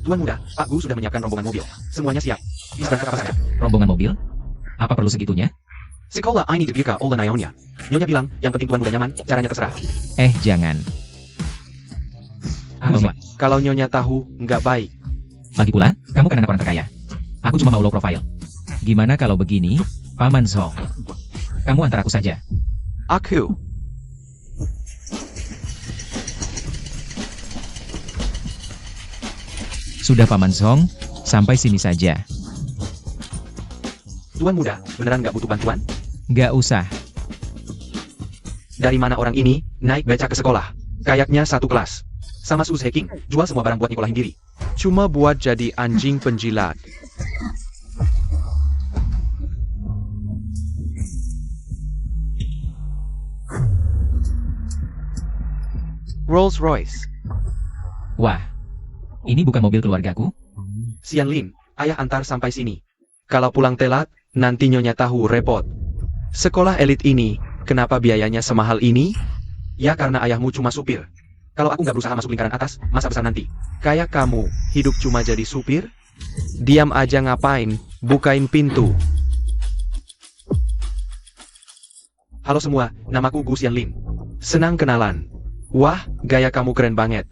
Tuan Muda, Pak Gu sudah menyiapkan rombongan mobil. Semuanya siap. Bisa berangkat apa saja. Rombongan mobil? Apa perlu segitunya? Sekolah ini dibuka oleh Nyonya. Nyonya bilang, yang penting Tuan Muda nyaman, caranya terserah. Jangan. Kalau Nyonya tahu, nggak baik. Lagi pula, kamu kan anak orang terkaya. Aku cuma mau low profile. Gimana kalau begini, Paman Song? Kamu antar aku saja. Aku. Sudah Paman Song, sampai sini saja. Tuan Muda, beneran nggak butuh bantuan? Nggak usah. Dari mana orang ini, naik becak ke sekolah? Kayaknya satu kelas. Sama sus hacking, jual semua barang buat nyekolahin diri. Cuma buat jadi anjing penjilat. Rolls Royce. Wah, ini bukan mobil keluargaku? Xian Lin, ayah antar sampai sini. Kalau pulang telat, nanti Nyonya tahu repot. Sekolah elit ini, kenapa biayanya semahal ini? Ya karena ayahmu cuma supir. Kalau aku nggak berusaha masuk lingkaran atas, masa besar nanti. Kayak kamu, hidup cuma jadi supir? Diam aja ngapain, bukain pintu. Halo semua, namaku Gu Xian Lin. Senang kenalan. Wah, gaya kamu keren banget.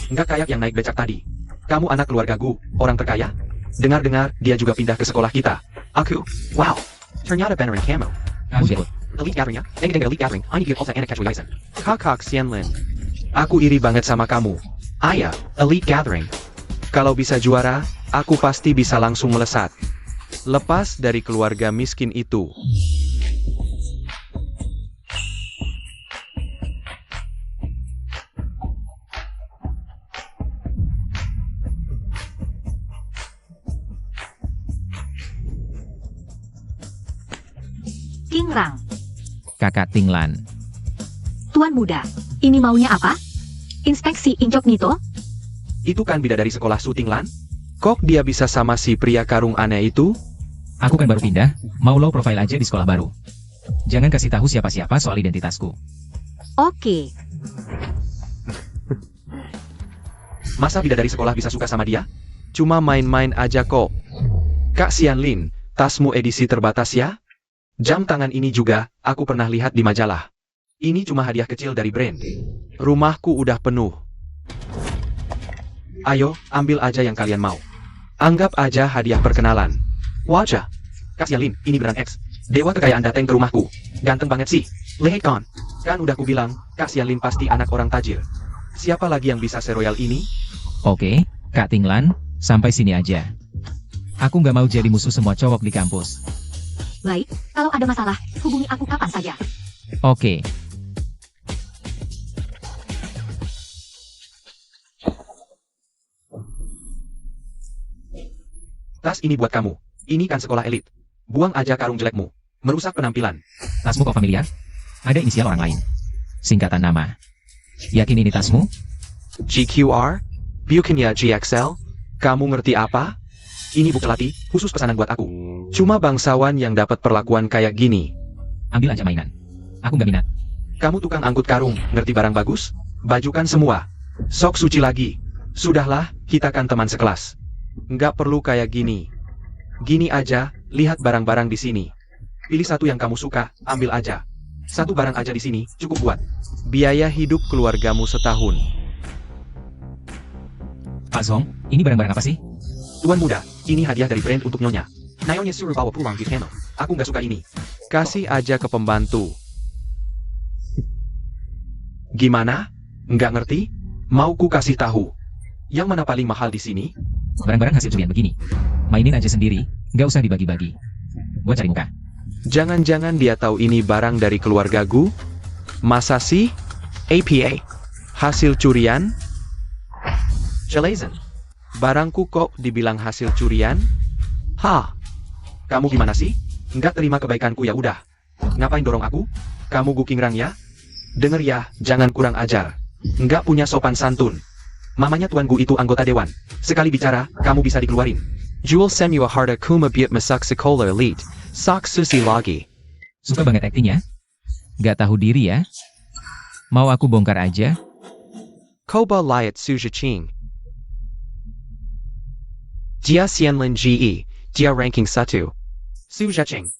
Nggak kayak yang naik becak tadi. Kamu anak keluarga Gu, orang terkaya? Dengar-dengar, dia juga pindah ke sekolah kita. Aku, wow, ternyata banner and camo. Elite gathering ya? Deng elite gathering, I need to get all that anak catch Yaisen. Kakak Xian Lin. Aku iri banget sama kamu. Ayah, elite gathering. Kalau bisa juara, aku pasti bisa langsung melesat. Lepas dari keluarga miskin itu. Kingrang. Kakak Tinglan. Tuan Muda, ini maunya apa? Inspeksi incognito? Itu kan bidadari sekolah Suting Lan? Kok dia bisa sama si pria karung aneh itu? Aku kan baru pindah, mau low profile aja di sekolah baru. Jangan kasih tahu siapa-siapa soal identitasku. Oke. Masa bidadari sekolah bisa suka sama dia? Cuma main-main aja kok. Kak Xian Lin, tasmu edisi terbatas ya? Jam tangan ini juga, aku pernah lihat di majalah. Ini cuma hadiah kecil dari brand. Rumahku udah penuh. Ayo, ambil aja yang kalian mau. Anggap aja hadiah perkenalan. Wajah. Kak Xian Lin, ini beneran X. Dewa kekayaan dateng ke rumahku. Ganteng banget sih. Lihat kan? Kan udah kubilang, Kak Xian Lin pasti anak orang tajir. Siapa lagi yang bisa seroyal ini? Oke, Kak Tinglan, sampai sini aja. Aku nggak mau jadi musuh semua cowok di kampus. Baik, kalau ada masalah, hubungi aku kapan saja. Oke. Tas ini buat kamu. Ini kan sekolah elit. Buang aja karung jelekmu. Merusak penampilan. Tasmu kok familiar? Ada inisial orang lain. Singkatan nama. Yakin ini tasmu? GQR? Bukannya GXL? Kamu ngerti apa? Ini buku latih, khusus pesanan buat aku. Cuma bangsawan yang dapat perlakuan kayak gini. Ambil aja mainan. Aku nggak minat. Kamu tukang angkut karung, ngerti barang bagus? Bajukan semua. Sok suci lagi. Sudahlah, kita kan teman sekelas. Nggak perlu kayak gini. Gini aja, lihat barang-barang di sini. Pilih satu yang kamu suka, ambil aja. Satu barang aja di sini, cukup buat biaya hidup keluargamu setahun. Pak Song, ini barang-barang apa sih? Tuan Muda, ini hadiah dari brand untuk Nyonya. Nyonya suruh bawa pulang di channel. Aku nggak suka ini. Kasih aja ke pembantu. Gimana? Nggak ngerti? Mau ku kasih tahu. Yang mana paling mahal di sini? Barang-barang hasil curian begini. Mainin aja sendiri, nggak usah dibagi-bagi. Gua cari muka. Jangan-jangan dia tahu ini barang dari keluarga Gu? Masa sih? APA. Hasil curian? Jelazen. Barangku kok dibilang hasil curian? Ha. Kamu gimana sih? Nggak terima kebaikanku ya udah. Ngapain dorong aku? Kamu Gu Qingrang ya? Dengar ya, jangan kurang ajar. Nggak punya sopan santun. Mamanya Tuan Gu itu anggota dewan. Sekali bicara, kamu bisa dikeluarin. Jual semua harta kuma biut masuk sekolah elite. Sok susi lagi. Suka banget aktingnya? Gak tahu diri ya? Mau aku bongkar aja? Koba liat suja ching. Jia Xianlin GE. Jia ranking 1. Su Zhacheng.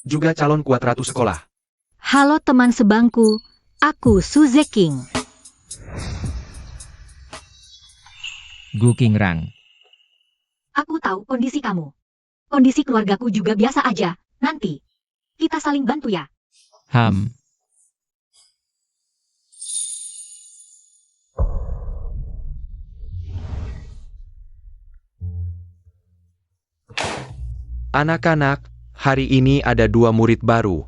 Juga calon kuat ratu sekolah. Halo teman sebangku, aku Su Zeking. Gu Qingrang. Aku tahu kondisi kamu. Kondisi keluargaku juga biasa aja. Nanti, kita saling bantu ya. Anak-anak, hari ini ada 2 murid baru.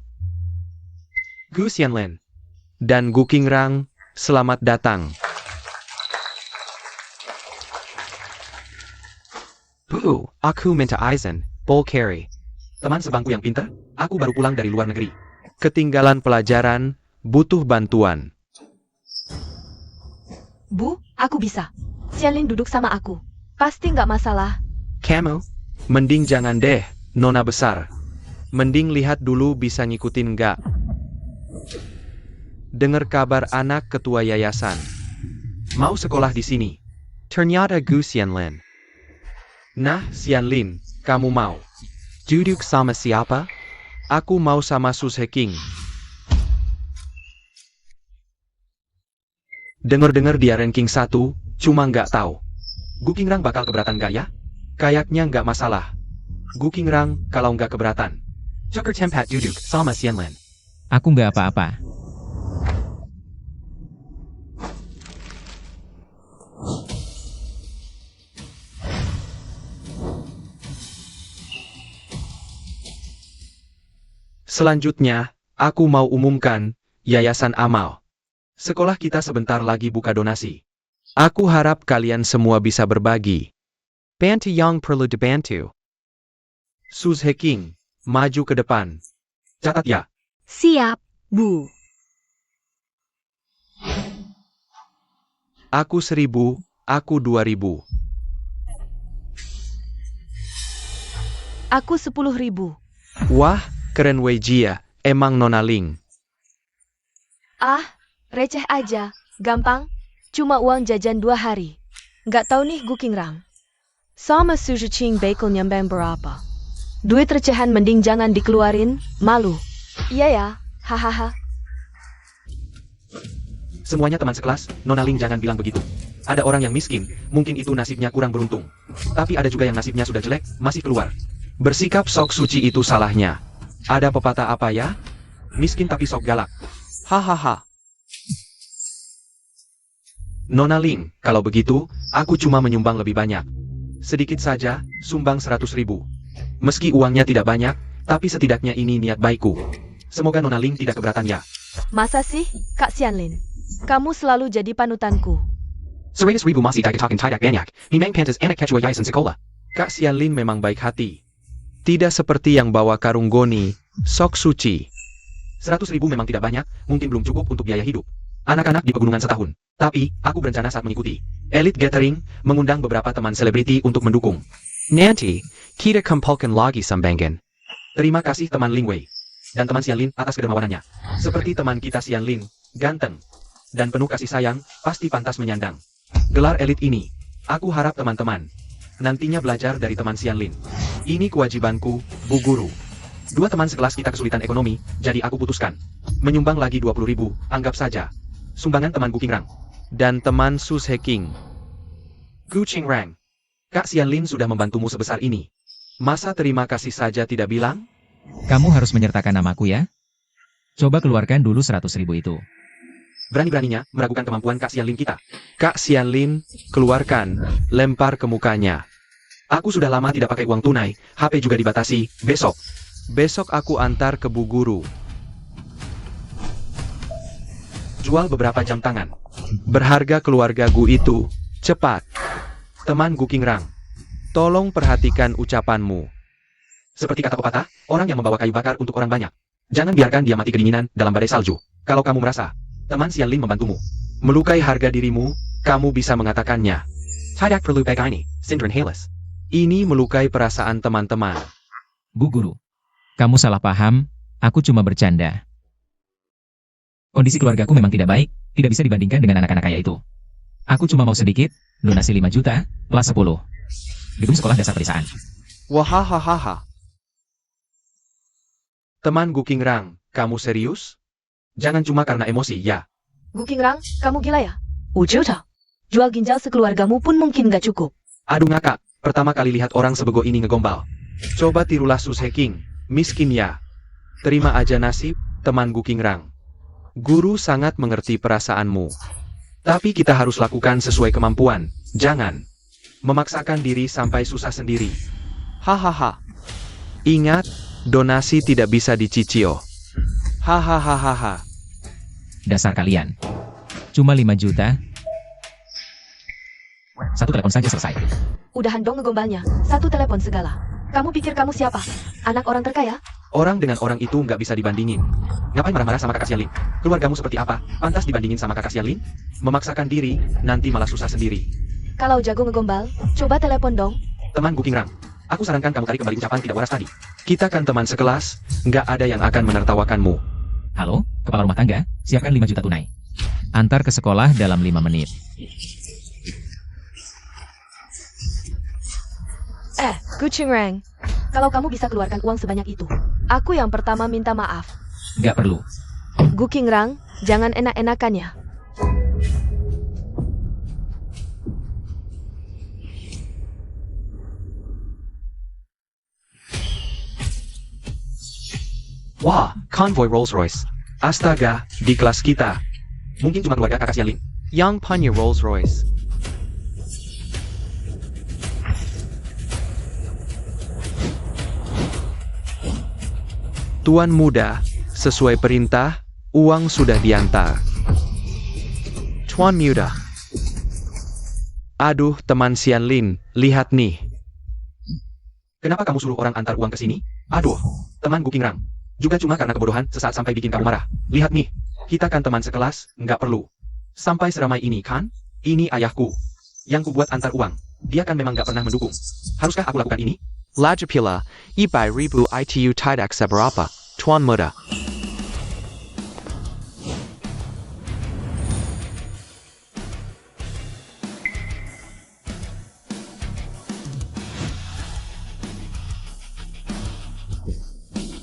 Gu Xianlin dan Gu Qingrang, selamat datang. Aku minta izin, Bol Carry. Teman sebangku yang pintar, aku baru pulang dari luar negeri. Ketinggalan pelajaran, butuh bantuan. Bu, aku bisa. Xianlin duduk sama aku. Pasti nggak masalah. Kamu? Mending jangan deh, nona besar. Mending lihat dulu bisa ngikutin nggak. Dengar kabar anak ketua yayasan. Mau sekolah di sini. Ternyata Gu Xianlin. Nah, Xianlin, kamu mau? Duduk sama siapa? Aku mau sama Su Zeking. Dengar-dengar dia ranking 1, cuma nggak tahu. Gu Qingrang bakal keberatan nggak ya? Kayaknya nggak masalah. Gu Qingrang kalau nggak keberatan. Joker tempat duduk sama Xianlin. Aku nggak apa-apa. Selanjutnya, aku mau umumkan, Yayasan Amal. Sekolah kita sebentar lagi buka donasi. Aku harap kalian semua bisa berbagi. Bantu yang perlu dibantu. Su Zeking, maju ke depan. Catat ya. Siap, Bu. Aku 1000, aku 2000. Aku 10.000. Wah, keren wei Jia, emang nona Ling. Ah, receh aja. Gampang. Cuma uang jajan 2 hari. Nggak tahu nih Gu Qingrang. Sama Su Zhiqing bekel nyambang berapa. Duit recehan mending jangan dikeluarin, malu. Iya ya, hahaha. Semuanya teman sekelas, Nona Ling jangan bilang begitu. Ada orang yang miskin, mungkin itu nasibnya kurang beruntung. Tapi ada juga yang nasibnya sudah jelek, masih keluar. Bersikap sok suci itu salahnya. Ada pepatah apa ya? Miskin tapi sok galak. Hahaha. Nona Ling, kalau begitu, aku cuma menyumbang lebih banyak. Sedikit saja, sumbang 100.000. Meski uangnya tidak banyak, tapi setidaknya ini niat baikku. Semoga Nona Ling tidak keberatan ya. Masa sih, Kak Xianlin? Kamu selalu jadi panutanku. 100.000 masih dikatakan tidak banyak. Memang pantas anak ketua yayasan sekolah. Kak Xianlin memang baik hati. Tidak seperti yang bawa karung goni, sok suci. 100.000 memang tidak banyak, mungkin belum cukup untuk biaya hidup anak-anak di pegunungan setahun. Tapi, aku berencana saat mengikuti Elite Gathering, mengundang beberapa teman selebriti untuk mendukung. Nanti, kita kumpulkan lagi sambangan. Terima kasih teman Ling Wei dan teman Xianlin atas kedermawanannya. Seperti teman kita Xianlin, ganteng dan penuh kasih sayang, pasti pantas menyandang gelar elit ini. Aku harap teman-teman nantinya belajar dari teman Xianlin. Ini kewajibanku, Bu Guru. 2 teman sekelas kita kesulitan ekonomi, jadi aku putuskan menyumbang lagi 20.000, anggap saja sumbangan teman Gu Qingrang Dan teman Su Zeking. Gu Qingrang. Kak Xianlin sudah membantumu sebesar ini. Masa terima kasih saja tidak bilang? Kamu harus menyertakan namaku ya. Coba keluarkan dulu 100.000 itu. Berani-beraninya meragukan kemampuan Kak Xianlin kita. Kak Xianlin, keluarkan, lempar ke mukanya. Aku sudah lama tidak pakai uang tunai, HP juga dibatasi, besok. Besok aku antar ke Bu Guru. Jual beberapa jam tangan. Berharga keluarga Gu itu, cepat. Teman Gu Qingrang. Tolong perhatikan ucapanmu. Seperti kata pepatah, orang yang membawa kayu bakar untuk orang banyak. Jangan biarkan dia mati kedinginan dalam badai salju. Kalau kamu merasa teman Xian Lin membantumu melukai harga dirimu, kamu bisa mengatakannya. Tidak perlu begini, Sindren Halis. Ini melukai perasaan teman-teman. Bu Guru, kamu salah paham, aku cuma bercanda. Kondisi keluargaku memang tidak baik, tidak bisa dibandingkan dengan anak-anak kaya itu. Aku cuma mau sedikit, donasi 5 juta, plus 10. Gedung sekolah dasar pedesaan. Wahahaha. Teman Gu Qingrang, kamu serius? Jangan cuma karena emosi, ya. Gukingrang, kamu gila ya? Ucuta. Jual ginjal sekeluargamu pun mungkin gak cukup. Aduh ngakak, pertama kali lihat orang sebego ini ngegombal. Coba tirulah Sus Heking, miskin ya. Terima aja nasib, teman Gu Qingrang. Guru sangat mengerti perasaanmu. Tapi kita harus lakukan sesuai kemampuan. Jangan memaksakan diri sampai susah sendiri. Hahaha. Ingat, donasi tidak bisa dicicil. Hahaha. Dasar kalian. Cuma 5 juta. Satu telepon saja selesai. Udahan dong ngegombalnya. Satu telepon segala. Kamu pikir kamu siapa? Anak orang terkaya? Orang dengan orang itu nggak bisa dibandingin. Ngapain marah-marah sama kakak Xian Lin? Keluargamu seperti apa? Pantas dibandingin sama kakak Xian Lin? Memaksakan diri, nanti malah susah sendiri. Kalau jago ngegombal, coba telepon dong. Teman Gu Qingrang, aku sarankan kamu tarik kembali ucapan tidak waras tadi. Kita kan teman sekelas, nggak ada yang akan menertawakanmu. Halo, kepala rumah tangga, siapkan 5 juta tunai. Antar ke sekolah dalam 5 menit. Gucingrang, kalau kamu bisa keluarkan uang sebanyak itu, aku yang pertama minta maaf. Gak perlu. Gukingrang, jangan enak-enakan ya. Wah, konvoy Rolls Royce. Astaga, di kelas kita. Mungkin cuma keluarga kakak Xian Lin. Yang punya Rolls Royce. Tuan muda, sesuai perintah, uang sudah diantar. Tuan muda. Aduh, teman Xian Lin, lihat nih. Kenapa kamu suruh orang antar uang ke sini? Aduh, teman Gu Qingrang. Juga cuma karena kebodohan sesaat sampai bikin kamu marah. Lihat nih, kita kan teman sekelas, nggak perlu. Sampai seramai ini kan? Ini ayahku. Yang ku buat antar uang. Dia kan memang nggak pernah mendukung. Haruskah aku lakukan ini? Lajapila, 100,000 ITU tidak seberapa, Tuan muda.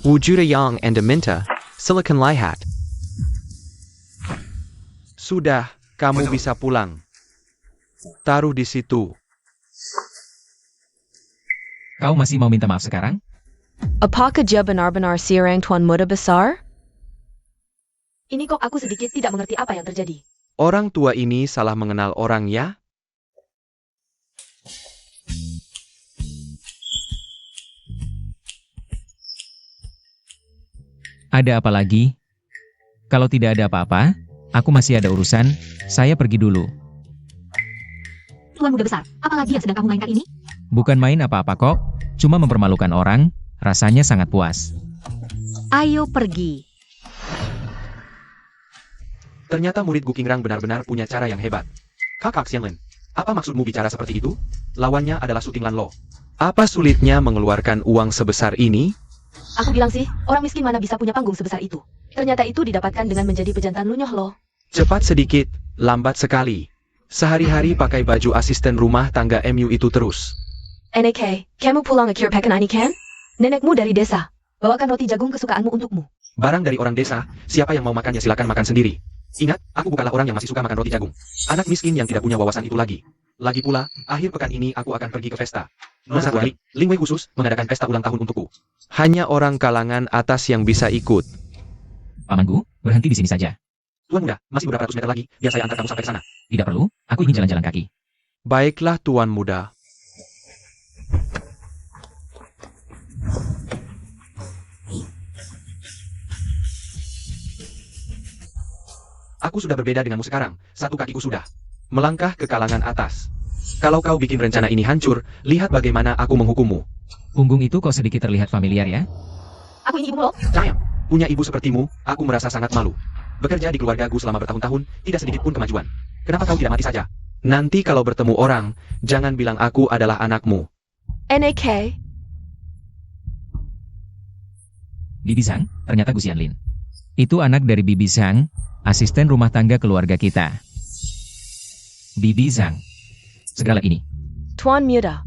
Wujuda yang anda minta, silakan lihat. Sudah, kamu bisa pulang. Taruh di situ. Kau masih mau minta maaf sekarang? Apakah dia benar-benar seorang tuan muda besar? Ini kok aku sedikit tidak mengerti apa yang terjadi. Orang tua ini salah mengenal orang ya? Ada apa lagi? Kalau tidak ada apa-apa, aku masih ada urusan, saya pergi dulu. Tuan muda besar, apalagi yang sedang kamu mainkan ini? Bukan main apa-apa kok, cuma mempermalukan orang, rasanya sangat puas. Ayo pergi. Ternyata murid Gu Qingrang benar-benar punya cara yang hebat. Kakak Xian Lin, apa maksudmu bicara seperti itu? Lawannya adalah Su Tinglan Lo. Apa sulitnya mengeluarkan uang sebesar ini? Aku bilang sih, orang miskin mana bisa punya panggung sebesar itu. Ternyata itu didapatkan dengan menjadi pejantan lunyoh loh. Cepat sedikit, lambat sekali. Sehari-hari pakai baju asisten rumah tangga MU itu terus. NK, kamu pulang ke Kirpekan ini kan? Nenekmu dari desa. Bawakan roti jagung kesukaanmu untukmu. Barang dari orang desa, siapa yang mau makan ya silakan makan sendiri. Ingat, aku bukanlah orang yang masih suka makan roti jagung. Anak miskin yang tidak punya wawasan itu lagi. Lagi pula, akhir pekan ini aku akan pergi ke pesta. Satu kali, Ling Wei khusus mengadakan pesta ulang tahun untukku. Hanya orang kalangan atas yang bisa ikut. Pamanku, berhenti di sini saja. Tuan muda, masih beberapa ratus meter lagi, biar saya antar kamu sampai ke sana. Tidak perlu, aku ingin jalan-jalan kaki. Baiklah tuan muda. Aku sudah berbeda denganmu sekarang, satu kakiku sudah melangkah ke kalangan atas. Kalau kau bikin rencana ini hancur, lihat bagaimana aku menghukummu. Punggung itu kok sedikit terlihat familiar ya? Aku ini ibumu loh. Sayang, punya ibu sepertimu, aku merasa sangat malu. Bekerja di keluargaku selama bertahun-tahun, tidak sedikit pun kemajuan. Kenapa kau tidak mati saja? Nanti kalau bertemu orang, jangan bilang aku adalah anakmu. NAK, Bibi Zhang, ternyata Gu Xianlin. Itu anak dari Bibi Zhang, asisten rumah tangga keluarga kita. Bibi Zhang. Segala ini. Tuan Muda.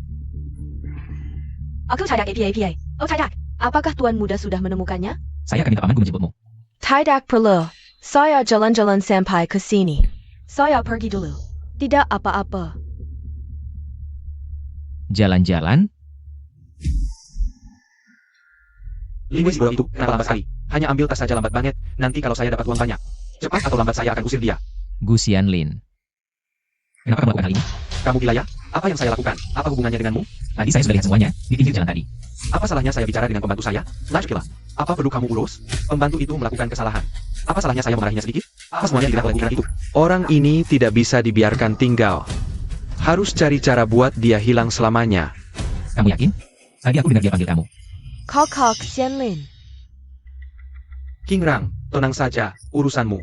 Aku Caidak APA. Oh Caidak. Apakah Tuan Muda sudah menemukannya? Saya akan minta pamanku menjemputmu. Tidak perlu. Saya jalan-jalan sampai ke sini. Saya pergi dulu. Tidak apa-apa. Jalan-jalan? Linguis bodoh itu, kenapa lambat sekali? Hanya ambil tas saja lambat banget, nanti kalau saya dapat uang banyak. Cepat atau lambat saya akan usir dia. Gu Xianlin. Kenapa kamu melakukan hal ini? Kamu gila ya? Apa yang saya lakukan? Apa hubungannya denganmu? Tadi saya sudah lihat semuanya, di pinggir jalan tadi. Apa salahnya saya bicara dengan pembantu saya? Lajkilah. Apa perlu kamu urus? Pembantu itu melakukan kesalahan. Apa salahnya saya memarahinya sedikit? Apa semuanya dilihat oleh bukan itu? Orang ini tidak bisa dibiarkan tinggal. Harus cari cara buat dia hilang selamanya. Kamu yakin? Tadi aku dengar dia panggil kamu. Kok Xianlin. King Rang, tenang saja, urusanmu.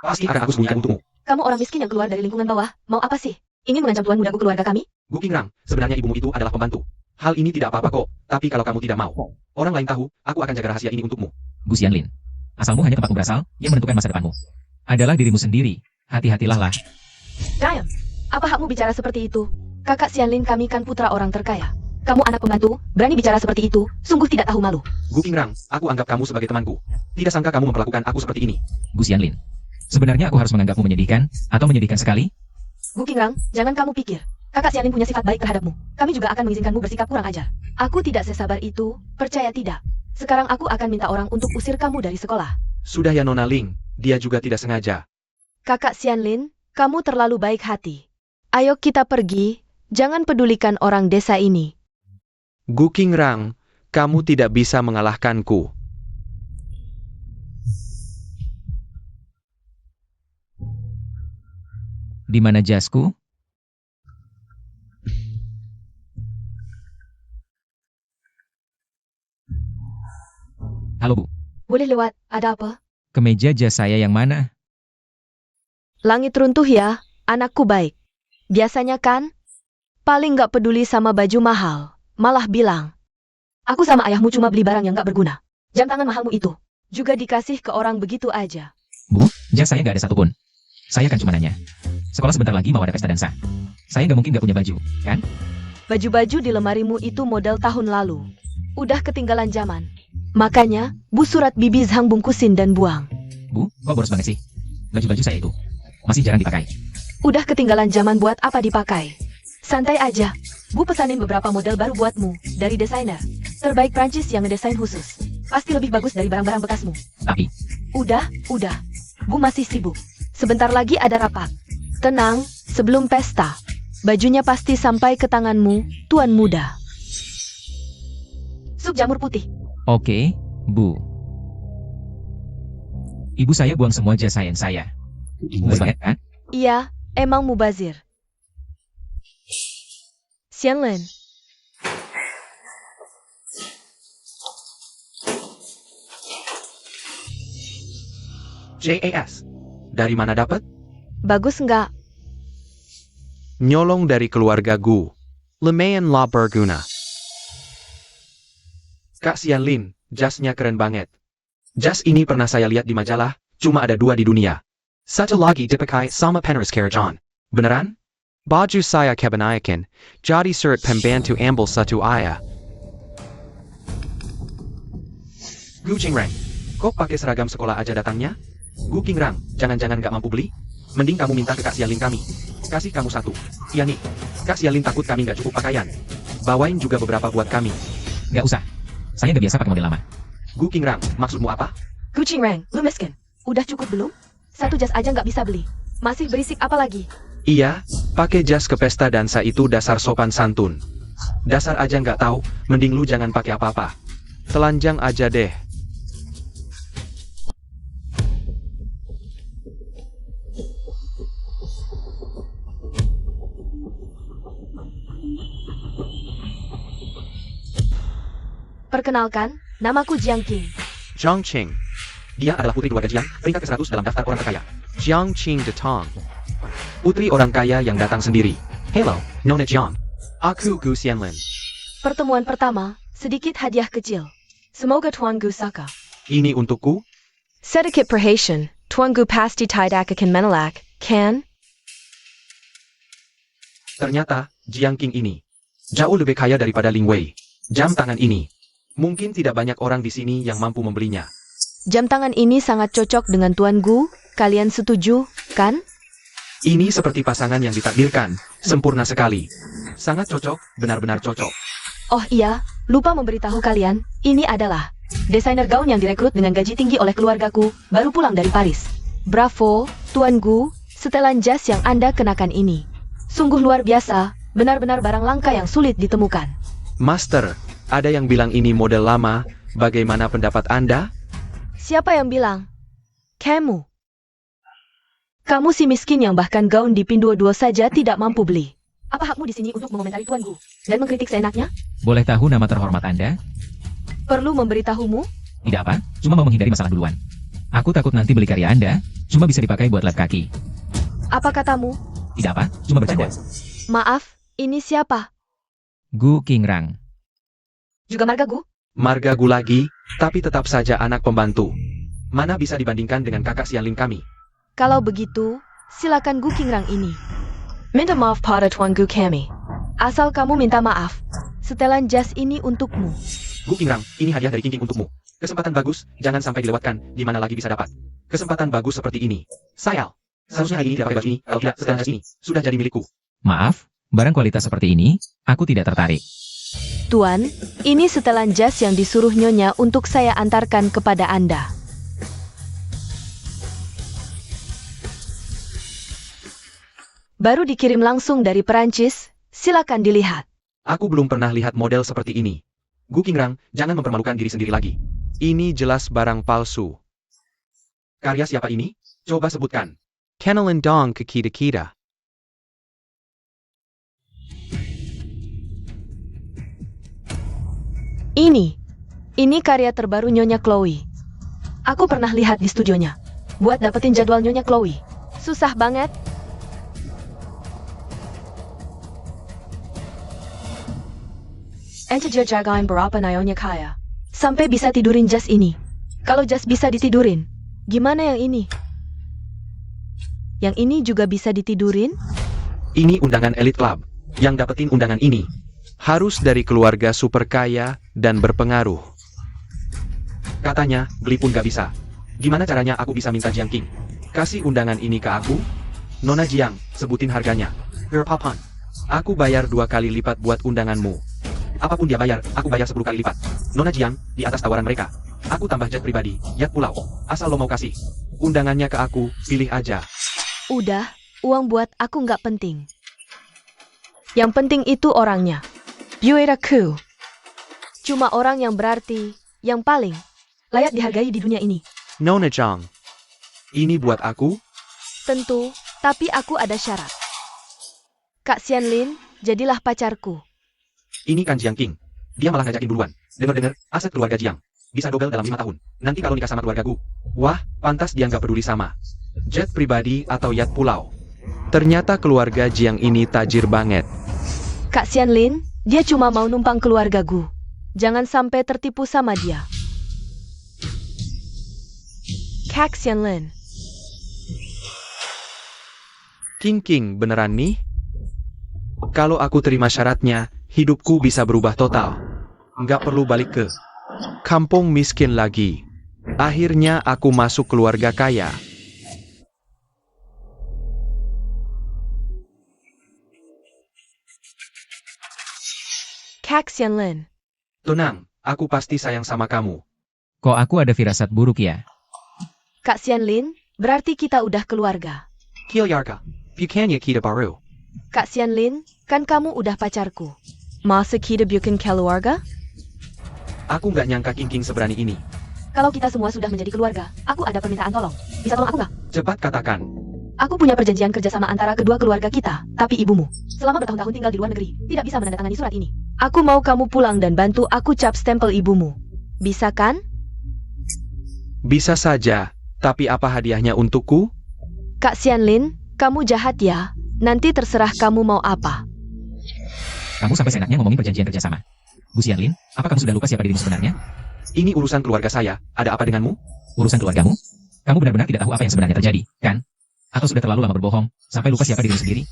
Pasti akan aku sembunyikan untukmu. Kamu orang miskin yang keluar dari lingkungan bawah. Mau apa sih? Ingin mengancam tuan mudaku keluarga kami? Gu King Rang, sebenarnya ibumu itu adalah pembantu. Hal ini tidak apa-apa kok, tapi kalau kamu tidak mau, orang lain tahu, aku akan jaga rahasia ini untukmu. Gu Xianlin. Asalmu hanya tempatmu berasal, yang menentukan masa depanmu. Adalah dirimu sendiri. Hati-hatilah lah. Diam. Apa hakmu bicara seperti itu? Kakak Xianlin kami kan putra orang terkaya. Kamu anak pembantu, berani bicara seperti itu, sungguh tidak tahu malu. Gu King Rang, aku anggap kamu sebagai temanku. Tidak sangka kamu memperlakukan aku seperti ini. Gu Xianlin. Sebenarnya aku harus menganggapmu menyedihkan, atau menyedihkan sekali? Gu Kingrang, jangan kamu pikir. Kakak Xianlin punya sifat baik terhadapmu. Kami juga akan mengizinkanmu bersikap kurang ajar. Aku tidak sesabar itu, percaya tidak. Sekarang aku akan minta orang untuk usir kamu dari sekolah. Sudah ya Nona Ling, dia juga tidak sengaja. Kakak Xianlin, kamu terlalu baik hati. Ayo kita pergi, jangan pedulikan orang desa ini. Gu King Rang, kamu tidak bisa mengalahkanku. Di mana jasku? Halo Bu, Boleh lewat, ada apa? kemeja jas saya yang mana? Langit runtuh ya, anakku baik. Biasanya kan, paling gak peduli sama baju mahal, malah bilang, Aku sama ayahmu cuma beli barang yang gak berguna. Jam tangan mahalmu itu. juga dikasih ke orang begitu aja. Bu, jas saya nggak ada satupun. Saya kan cuma nanya. Sekolah sebentar lagi mau ada pesta dansa. Saya nggak mungkin nggak punya baju, kan? Baju-baju di lemarimu itu model tahun lalu. Udah ketinggalan zaman. Makanya, Bu surat Bibi Zhang bungkusin dan buang. Bu, kok boros banget sih? Baju-baju saya itu masih jarang dipakai. Udah ketinggalan zaman buat apa dipakai. Santai aja. Bu pesanin beberapa model baru buatmu, dari desainer. Terbaik Prancis yang ngedesain khusus. Pasti lebih bagus dari barang-barang bekasmu. Tapi, Udah. Bu masih sibuk. Sebentar lagi ada rapat. Tenang, sebelum pesta. Bajunya pasti sampai ke tanganmu, Tuan Muda. Sup jamur putih. oke, Bu. Ibu saya buang semua jas saya. Bagus banget, kan? Iya, emang mubazir. Xianlin, JAS. Dari mana dapat? bagus nggak? Nyolong dari keluarga Gu. Lumayan lah berguna. Kak Xianlin, jasnya keren banget. Jas ini pernah saya lihat di majalah, cuma ada 2 di dunia. Satu lagi dipakai sama Penris Karajan. Beneran? Baju saya kebanyakan, jadi surat pembantu ambil satu ayah. Gu Qingrang, kok pakai seragam sekolah aja datangnya? Gu Qingrang, jangan-jangan nggak mampu beli? Mending kamu minta ke Kak Xianlin kami. Kasih kamu 1. Iya nih, Kak Xianlin takut kami nggak cukup pakaian. Bawain juga beberapa buat kami. Nggak usah. Saya nggak biasa pakai model lama. Gu Qingrang, maksudmu apa? Gu Qingrang, lu miskin. Udah cukup belum? 1 jas aja nggak bisa beli. Masih berisik apa lagi? Iya, pakai jas ke pesta dansa itu dasar sopan santun. Dasar aja nggak tahu, mending lu jangan pakai apa-apa. Telanjang aja deh. Perkenalkan, namaku Jiang Qing. Jiang Qing. Dia adalah putri keluarga Jiang, peringkat ke-100 dalam daftar orang terkaya. Jiang Qing Datang. Putri orang kaya yang datang sendiri. Hello, Nona Jiang. Aku Gu Xianlin. Pertemuan pertama, sedikit hadiah kecil. Semoga Tuan Gu suka. Ini untukku? Sedikit perhatian, Tuan Gu pasti tidak akan menolak, kan? Ternyata, Jiang Qing ini jauh lebih kaya daripada Ling Wei. Jam tangan ini, mungkin tidak banyak orang di sini yang mampu membelinya. Jam tangan ini sangat cocok dengan Tuan Gu, kalian setuju, kan? Ini seperti pasangan yang ditakdirkan, sempurna sekali. Sangat cocok, benar-benar cocok. Oh iya, lupa memberitahu kalian, ini adalah desainer gaun yang direkrut dengan gaji tinggi oleh keluargaku, baru pulang dari Paris. Bravo, Tuan Gu, setelan jas yang Anda kenakan ini. Sungguh luar biasa, benar-benar barang langka yang sulit ditemukan. Master, ada yang bilang ini model lama, bagaimana pendapat Anda? Siapa yang bilang? Kamu. Kamu si miskin yang bahkan gaun di Pinduoduo saja tidak mampu beli. Apa hakmu di sini untuk mengomentari Tuan Gu dan mengkritik seenaknya? Boleh tahu nama terhormat Anda? Perlu memberitahumu? Tidak apa, cuma mau menghindari masalah duluan. Aku takut nanti beli karya Anda, cuma bisa dipakai buat lap kaki. Apa katamu? Tidak apa, cuma bercanda. Maaf, ini siapa? Gu Qingrang. Juga marga Gu? Marga Gu lagi, tapi tetap saja anak pembantu. Mana bisa dibandingkan dengan kakak Xianling kami? Kalau begitu, silakan Gu Qingrang ini. Minta maaf pada Tuan Gu kami. Asal kamu minta maaf, setelan jas ini untukmu. Gu Qingrang, ini hadiah dari Qing untukmu. Kesempatan bagus, jangan sampai dilewatkan, di mana lagi bisa dapat. Kesempatan bagus seperti ini. Sayal, seharusnya hari ini tidak pakai baju ini, kalau tidak, setelan jas ini sudah jadi milikku. Maaf, barang kualitas seperti ini, aku tidak tertarik. Tuan, ini setelan jas yang disuruh Nyonya untuk saya antarkan kepada Anda. Baru dikirim langsung dari Perancis, silakan dilihat. Aku belum pernah lihat model seperti ini. Gu Qingrang, jangan mempermalukan diri sendiri lagi. Ini jelas barang palsu. Karya siapa ini? Coba sebutkan. Kenalin dong ke kita-kita. Ini karya terbaru Nyonya Chloe. Aku pernah lihat di studionya. Buat dapetin jadwal Nyonya Chloe, susah banget. Ente jagain berapa Nyonya kaya? Sampai bisa tidurin jas ini. Kalau jas bisa ditidurin, gimana yang ini? Yang ini juga bisa ditidurin? Ini undangan Elite Club. Yang dapetin undangan ini Harus dari keluarga super kaya dan berpengaruh. katanya, beli pun gak bisa. Gimana caranya aku bisa minta Jiang Qing? Kasih undangan ini ke aku? Nona Jiang, sebutin harganya. Papan. Aku bayar 2 kali lipat buat undanganmu. Apapun dia bayar, aku bayar 10 kali lipat. Nona Jiang, di atas tawaran mereka. Aku tambah jet pribadi, yacht pulau. Asal lo mau kasih Undangannya ke aku, pilih aja. Udah, uang buat aku nggak penting. Yang penting itu orangnya. Yueraku. Cuma orang yang berarti, yang paling layak dihargai di dunia ini. Nona Jiang. Ini buat aku? Tentu, tapi aku ada syarat. Kak Xianlin, jadilah pacarku. Ini kan Jiang Qing. Dia malah ngajakin duluan. Dengar-dengar, aset keluarga Jiang bisa double dalam 5 tahun. Nanti kalau nikah sama keluarga Gu, wah, pantas dia nggak peduli sama jet pribadi atau yacht pulau. Ternyata keluarga Jiang ini tajir banget. Kak Xianlin, dia cuma mau numpang keluarga Gu. Jangan sampai tertipu sama dia. Kak Xianlin. King beneran nih? Kalau aku terima syaratnya, hidupku bisa berubah total. Nggak perlu balik ke kampung miskin lagi. Akhirnya aku masuk keluarga kaya. Kak Xianlin. Tenang, aku pasti sayang sama kamu. Kok aku ada firasat buruk ya? Kak Xianlin, berarti kita udah keluarga. Kilyarka, bukannya kita baru. Kak Xianlin, kan kamu udah pacarku. Masa kita bikin keluarga? Aku nggak nyangka King seberani ini. Kalau kita semua sudah menjadi keluarga, aku ada permintaan tolong. Bisa tolong aku nggak? Cepat katakan. Aku punya perjanjian kerjasama antara kedua keluarga kita, tapi ibumu selama bertahun-tahun tinggal di luar negeri, tidak bisa menandatangani surat ini. Aku mau kamu pulang dan bantu aku cap stempel ibumu. Bisa kan? Bisa saja, tapi apa hadiahnya untukku? Kak Xianlin, kamu jahat ya. Nanti terserah kamu mau apa. Kamu sampai seenaknya ngomongin perjanjian kerjasama. Bu Xianlin, apa kamu sudah lupa siapa dirimu sebenarnya? Ini urusan keluarga saya, ada apa denganmu? Urusan keluargamu? Kamu benar-benar tidak tahu apa yang sebenarnya terjadi, kan? Atau sudah terlalu lama berbohong, sampai lupa siapa dirimu sendiri?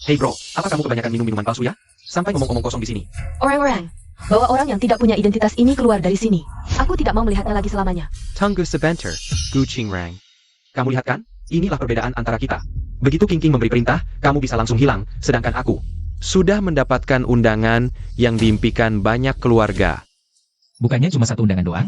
Hei bro, apa kamu kebanyakan minum minuman palsu ya? Sampai ngomong-ngomong kosong di sini. Orang-orang, bawa orang yang tidak punya identitas ini keluar dari sini. Aku tidak mau melihatnya lagi selamanya. Tunggu sebentar, Gu Qingrang. Kamu lihat kan? Inilah perbedaan antara kita. Begitu King King memberi perintah, kamu bisa langsung hilang, sedangkan aku Sudah mendapatkan undangan yang diimpikan banyak keluarga. Bukannya cuma satu undangan doang?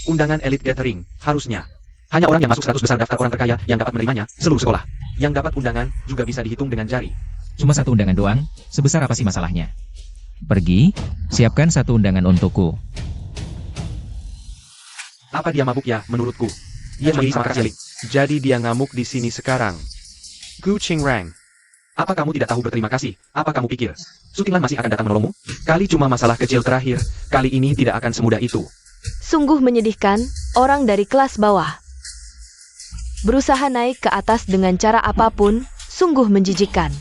undangan elite gathering, harusnya. Hanya orang yang masuk 100 besar daftar orang terkaya yang dapat menerimanya, seluruh sekolah. Yang dapat undangan juga bisa dihitung dengan jari. Cuma satu undangan doang, sebesar apa sih masalahnya? Pergi, siapkan satu undangan untukku. Apa dia mabuk ya, menurutku? Dia curi sama Kak Silik. Jadi dia ngamuk di sini sekarang. Gu Qingrang. Apa kamu tidak tahu berterima kasih? Apa kamu pikir? Sutinglan masih akan datang menolongmu? Kali cuma masalah kecil terakhir, kali ini tidak akan semudah itu. Sungguh menyedihkan, orang dari kelas bawah berusaha naik ke atas dengan cara apapun, sungguh menjijikkan.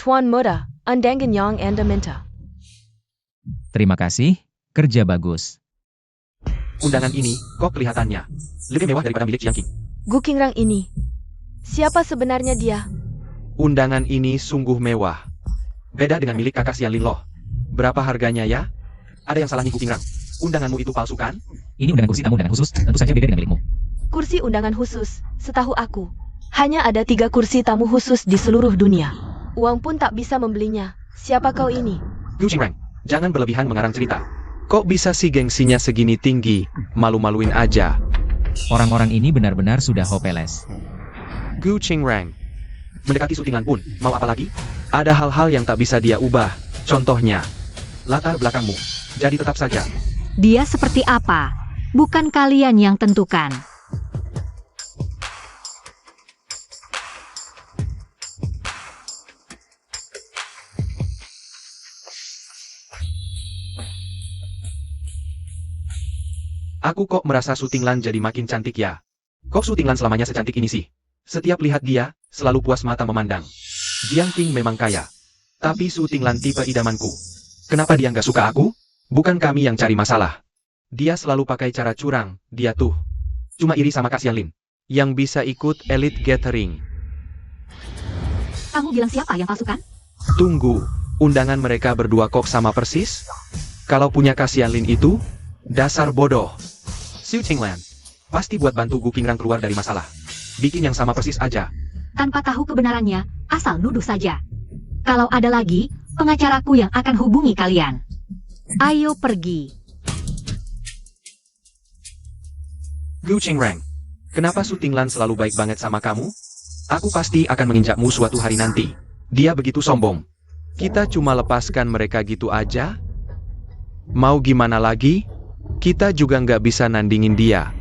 Tuan Muda, undangan yang Anda minta. Terima kasih, kerja bagus. Undangan ini, kok kelihatannya lebih mewah daripada milik Jiang King. Gu Qingrang ini, siapa sebenarnya dia? Undangan ini sungguh mewah. Beda dengan milik kakak Xian Lin loh. Berapa harganya ya? Ada yang salah nih Gu Qingrang. Undanganmu itu palsu kan? Ini undangan kursi tamu undangan khusus, tentu saja beda dengan milikmu. Kursi undangan khusus, setahu aku. Hanya ada 3 kursi tamu khusus di seluruh dunia. Uang pun tak bisa membelinya. Siapa kau ini? Gu Qingrang, jangan berlebihan mengarang cerita. Kok bisa sih gengsinya segini tinggi? Malu-maluin aja. Orang-orang ini benar-benar sudah hopeless. Gu Qingrang. Mendekati Sutinglan pun, mau apa lagi? Ada hal-hal yang tak bisa dia ubah. Contohnya, Latar belakangmu. Jadi tetap saja. Dia seperti apa? Bukan kalian yang tentukan. Aku kok merasa Sutinglan jadi makin cantik ya? Kok Sutinglan selamanya secantik ini sih? Setiap lihat dia, selalu puas mata memandang. Jiang King memang kaya. Tapi Sutinglan tipe idamanku. Kenapa dia nggak suka aku? Bukan kami yang cari masalah. Dia selalu pakai cara curang, dia tuh. Cuma iri sama Kak Xian Lin. yang bisa ikut Elite Gathering. Kamu bilang siapa yang palsu kan? Tunggu, undangan mereka berdua kok sama persis? Kalau punya Kak Xian Lin itu, dasar bodoh. Xu Qinglan, pasti buat bantu Gu Qingrang keluar dari masalah. Bikin yang sama persis aja. Tanpa tahu kebenarannya, asal nuduh saja. Kalau ada lagi, pengacaraku yang akan hubungi kalian. Ayo pergi. Gu Qingrang, kenapa Su Tinglan selalu baik banget sama kamu? Aku pasti akan menginjakmu suatu hari nanti. Dia begitu sombong. Kita cuma lepaskan mereka gitu aja? Mau gimana lagi? Kita juga nggak bisa nandingin dia.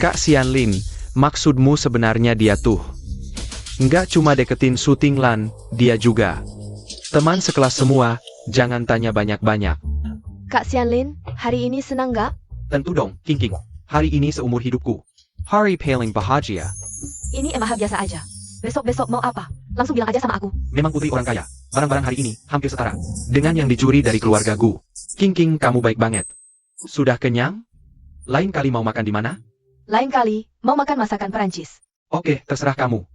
Kak Xian Lin, maksudmu sebenarnya dia tuh nggak cuma deketin Su Tinglan, dia juga teman sekelas semua, jangan tanya banyak-banyak. Kak Xian Lin, hari ini senang nggak? Tentu dong, King King. Hari ini seumur hidupku. Hari paling bahagia. Ini emang biasa aja. Besok-besok mau apa? Langsung bilang aja sama aku. Memang putri orang kaya. Barang-barang hari ini hampir setara dengan yang dicuri dari keluarga Gu. King King, kamu baik banget. Sudah kenyang? Lain kali mau makan di mana? Lain kali, mau makan masakan Perancis. Oke, terserah kamu.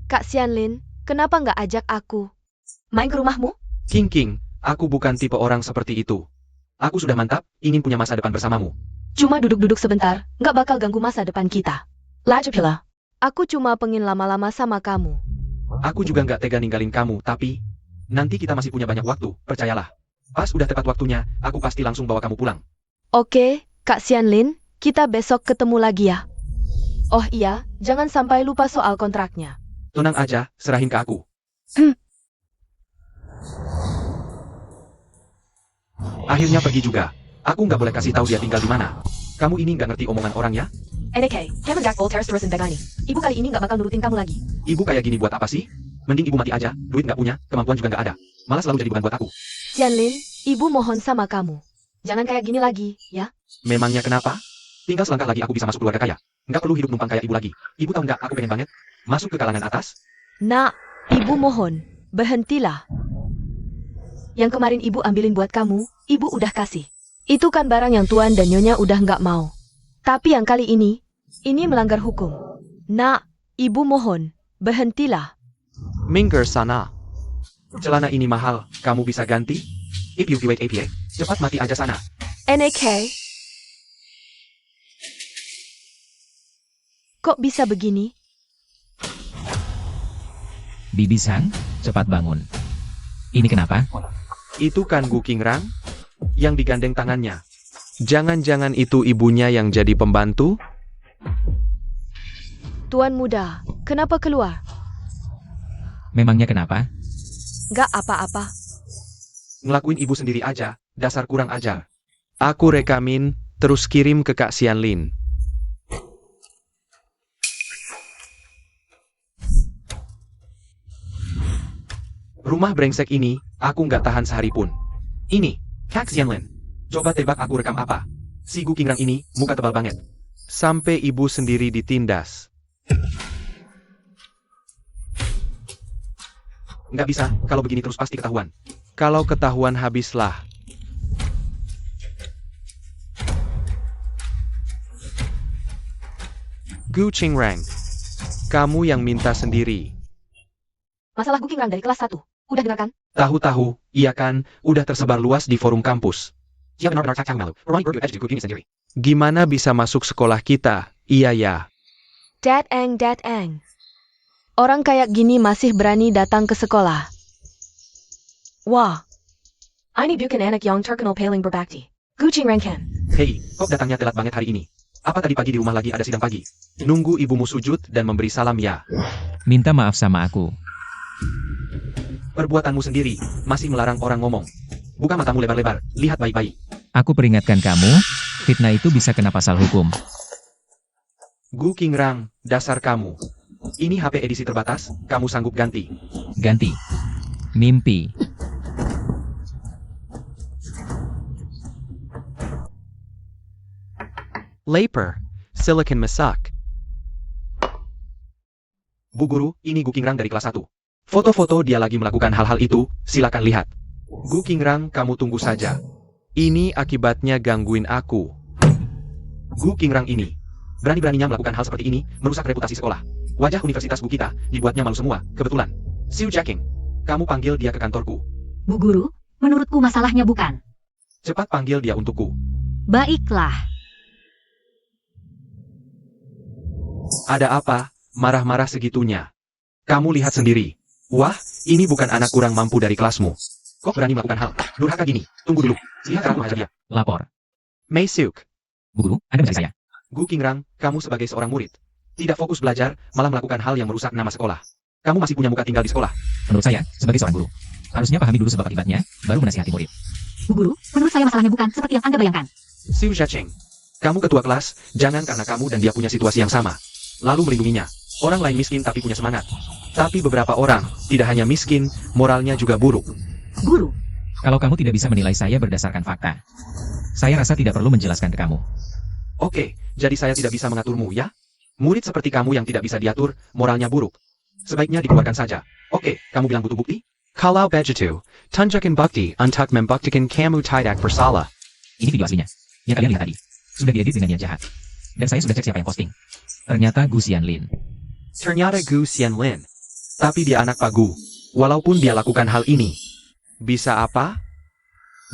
Kak Xian Lin, kenapa nggak ajak aku main ke rumahmu? King King, aku bukan tipe orang seperti itu. Aku sudah mantap, ingin punya masa depan bersamamu. Cuma duduk-duduk sebentar, nggak bakal ganggu masa depan kita. Lajupila. Aku cuma pengen lama-lama sama kamu. Aku juga nggak tega ninggalin kamu, tapi nanti kita masih punya banyak waktu, percayalah. Pas udah tepat waktunya, aku pasti langsung bawa kamu pulang. Oke, Kak Xian Lin, kita besok ketemu lagi ya. Oh iya, jangan sampai lupa soal kontraknya. Tenang aja, serahin ke aku. Akhirnya pergi juga. Aku nggak boleh kasih tahu dia tinggal di mana. Kamu ini nggak ngerti omongan orang ya? NK, Kevin Jack Voltaire terusin begini. Ibu kali ini nggak bakal nurutin kamu lagi. Ibu kayak gini buat apa sih? Mending ibu mati aja, duit nggak punya, kemampuan juga nggak ada. Malah selalu jadi beban buat aku. Xianlin, ibu mohon sama kamu. Jangan kayak gini lagi, ya? Memangnya kenapa? Tinggal selangkah lagi aku bisa masuk keluarga kaya. Nggak perlu hidup numpang kayak ibu lagi. Ibu tahu nggak, aku pengen banget masuk ke kalangan atas. Nak, ibu mohon, berhentilah. Yang kemarin ibu ambilin buat kamu, ibu udah kasih. Itu kan barang yang tuan dan nyonya udah nggak mau. Tapi yang kali ini melanggar hukum. Nak, ibu mohon, berhentilah. Minggir sana. Celana ini mahal, kamu bisa ganti? If you wait APA, cepat mati aja sana. NK, kok bisa begini? Bibi Sang, cepat bangun. Ini kenapa? Itu kan Gu Qingrang yang digandeng tangannya. Jangan-jangan itu ibunya yang jadi pembantu? Tuan muda, kenapa keluar? Memangnya kenapa? Nggak apa-apa. Ngelakuin ibu sendiri aja, dasar kurang ajar. Aku rekamin, terus kirim ke Kak Xianlin. Rumah brengsek ini, aku nggak tahan sehari pun. Ini, Kak Xianlin. Coba tebak aku rekam apa? Si Gu Qingrang ini, muka tebal banget. Sampai ibu sendiri ditindas. Nggak bisa, kalau begini terus pasti ketahuan. Kalau ketahuan habislah. Gu Qingrang, kamu yang minta sendiri. Masalah Gu Qingrang dari kelas 1. Udah dengar kan? Tahu-tahu, iya kan, udah tersebar luas di forum kampus. Siapa benar cak malu? Roy berdua aja di Gu sendiri. Gimana bisa masuk sekolah kita? Iya ya. Dad Eng. Orang kayak gini masih berani datang ke sekolah. Wah. Ini bukan anak yang terkenal paling berbakti. Gu Qingrang kan? Hei, kok datangnya telat banget hari ini? Apa tadi pagi di rumah lagi ada sidang pagi? Nunggu ibumu sujud dan memberi salam ya. Minta maaf sama aku. Perbuatanmu sendiri, masih melarang orang ngomong. Buka matamu lebar-lebar, lihat baik-baik. Aku peringatkan kamu, fitnah itu bisa kena pasal hukum. Gu Qingrang, dasar kamu. Ini HP edisi terbatas, kamu sanggup ganti. Ganti. Mimpi. Laper, Silicon Masak. Bu Guru, ini Gu Qingrang dari kelas 1. Foto-foto dia lagi melakukan hal-hal itu, silakan lihat. Gu Qingrang, kamu tunggu saja. Ini akibatnya gangguin aku. Gu Qingrang ini, berani-beraninya melakukan hal seperti ini, merusak reputasi sekolah. Wajah Universitas Gu kita, dibuatnya malu semua, kebetulan. Xiu Jacking, kamu panggil dia ke kantorku. Bu Guru, menurutku masalahnya bukan. Cepat panggil dia untukku. Baiklah. Ada apa, marah-marah segitunya? Kamu lihat sendiri. Wah, ini bukan anak kurang mampu dari kelasmu. Kok berani melakukan hal durhaka gini? Tunggu dulu, lihat aku hajar dia. Lapor. Mei Siuk, Bu Guru, Anda mencari saya. Gu Qingrang, kamu sebagai seorang murid. Tidak fokus belajar, malah melakukan hal yang merusak nama sekolah. Kamu masih punya muka tinggal di sekolah. Menurut saya, sebagai seorang guru, harusnya pahami dulu sebab akibatnya, baru menasihati murid. Bu Guru, menurut saya masalahnya bukan seperti yang Anda bayangkan. Xiu Zhacheng, kamu ketua kelas, jangan karena kamu dan dia punya situasi yang sama, lalu melindunginya. Orang lain miskin tapi punya semangat. Tapi beberapa orang, tidak hanya miskin, moralnya juga buruk. Guru, Kalau kamu tidak bisa menilai saya berdasarkan fakta, saya rasa tidak perlu menjelaskan ke kamu. Oke, jadi saya tidak bisa mengaturmu, ya? Murid seperti kamu yang tidak bisa diatur, moralnya buruk. Sebaiknya dikeluarkan saja. Oke, kamu bilang butuh bukti? Kalau begitu, tunjukkan bukti untuk membuktikan kamu tidak bersalah. Ini video aslinya, yang kalian lihat tadi. Sudah diedit dengan niat jahat. Dan saya sudah cek siapa yang posting. Ternyata Gu Xianlin. Ternyata Gu Xianlin. Tapi dia anak Pak Gu. Walaupun dia lakukan hal ini. Bisa apa?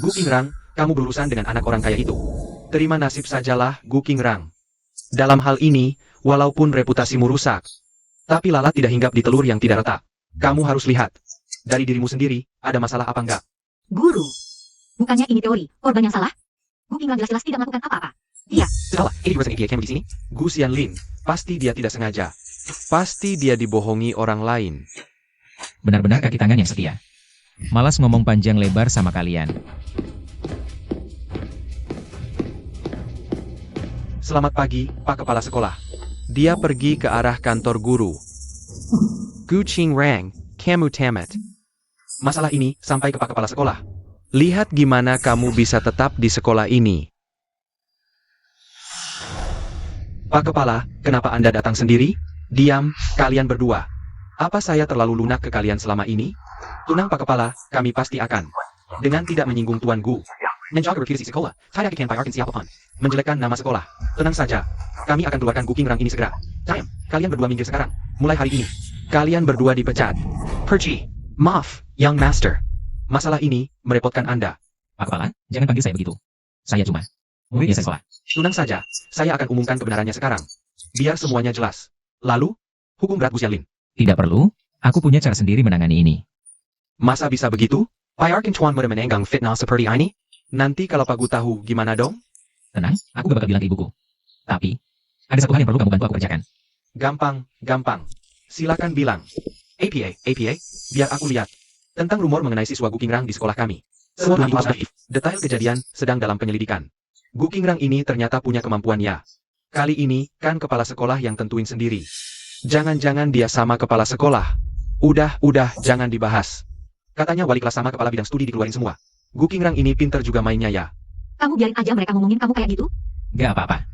Gu Qingrang, kamu berurusan dengan anak orang kaya itu. Terima nasib sajalah, Gu Qingrang. Dalam hal ini, walaupun reputasimu rusak, tapi lalat tidak hinggap di telur yang tidak retak. Kamu harus lihat. Dari dirimu sendiri, ada masalah apa enggak? Guru. Bukannya ini teori, korban yang salah? Gu Qingrang jelas-jelas tidak melakukan apa-apa. Salah, 80% APA kamu di sini. Gu Xianlin, pasti dia tidak sengaja. Pasti dia dibohongi orang lain. Benar-benar kaki tangan yang setia. Malas ngomong panjang lebar sama kalian. Selamat pagi, Pak Kepala Sekolah. Dia pergi ke arah kantor guru. Gu Qingrang, kamu tamat. Masalah ini sampai ke Pak Kepala Sekolah. Lihat gimana kamu bisa tetap di sekolah ini. Pak Kepala, kenapa Anda datang sendiri? Diam, kalian berdua. Apa saya terlalu lunak ke kalian selama ini? Tenang Pak Kepala, kami pasti akan. Dengan tidak menyinggung Tuan Gu. Menjaga reputasi sekolah, tidak akan bayarkan siapapun. Menjelekkan nama sekolah. Tenang saja. Kami akan keluarkan Gu Qingrang ini segera. Diam, kalian berdua minggir sekarang. Mulai hari ini. Kalian berdua dipecat. Pergi. Maaf, Young Master. Masalah ini merepotkan Anda. Pak Kepala, jangan panggil saya begitu. Saya cuma murid biasa sekolah. Tenang saja, saya akan umumkan kebenarannya sekarang. Biar semuanya jelas. Lalu, hukum berat Gu Xianlin. Tidak perlu, aku punya cara sendiri menangani ini. Masa bisa begitu? Bayarkan Tuan muda menenggang fitnah seperti ini? Nanti kalau Pak Gu tahu, gimana dong? Tenang, aku gak bakal bilang ke ibuku. Tapi, ada satu hal yang perlu kamu bantu aku kerjakan. Gampang. Silakan bilang. APA, biar aku lihat. Tentang rumor mengenai siswa Gu Qingrang di sekolah kami. Semua itu naif. Detail kejadian sedang dalam penyelidikan. Gu Qingrang ini ternyata punya kemampuan ya. Kali ini, kan kepala sekolah yang tentuin sendiri. Jangan-jangan dia sama kepala sekolah. Udah, jangan dibahas. Katanya wali kelas sama kepala bidang studi dikeluarin semua. Gu Qingrang ini pinter juga mainnya ya. Kamu biarin aja mereka ngomongin kamu kayak gitu? Gak apa-apa.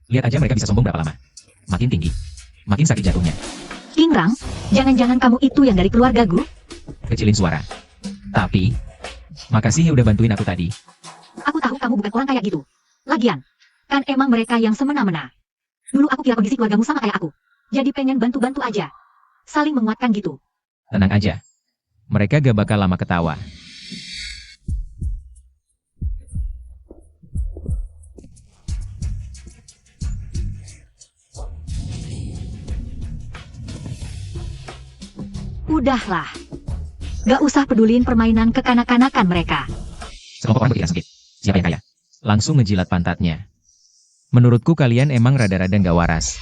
Lihat aja mereka bisa sombong berapa lama. Makin tinggi, makin sakit jatuhnya. Qingrang, jangan-jangan kamu itu yang dari keluarga Gu? Kecilin suara. Tapi, makasih ya udah bantuin aku tadi. Aku tahu kamu bukan orang kayak gitu. Lagian, kan emang mereka yang semena-mena. Dulu aku kira kondisi keluargamu sama kayak aku. Jadi pengen bantu-bantu aja. Saling menguatkan gitu. Tenang aja. Mereka gak bakal lama ketawa. Udahlah. Gak usah pedulin permainan kekanak-kanakan mereka. Sekelompok orang berpikiran sempit. Siapa yang kaya? Langsung ngejilat pantatnya. Menurutku kalian emang rada-rada gak waras.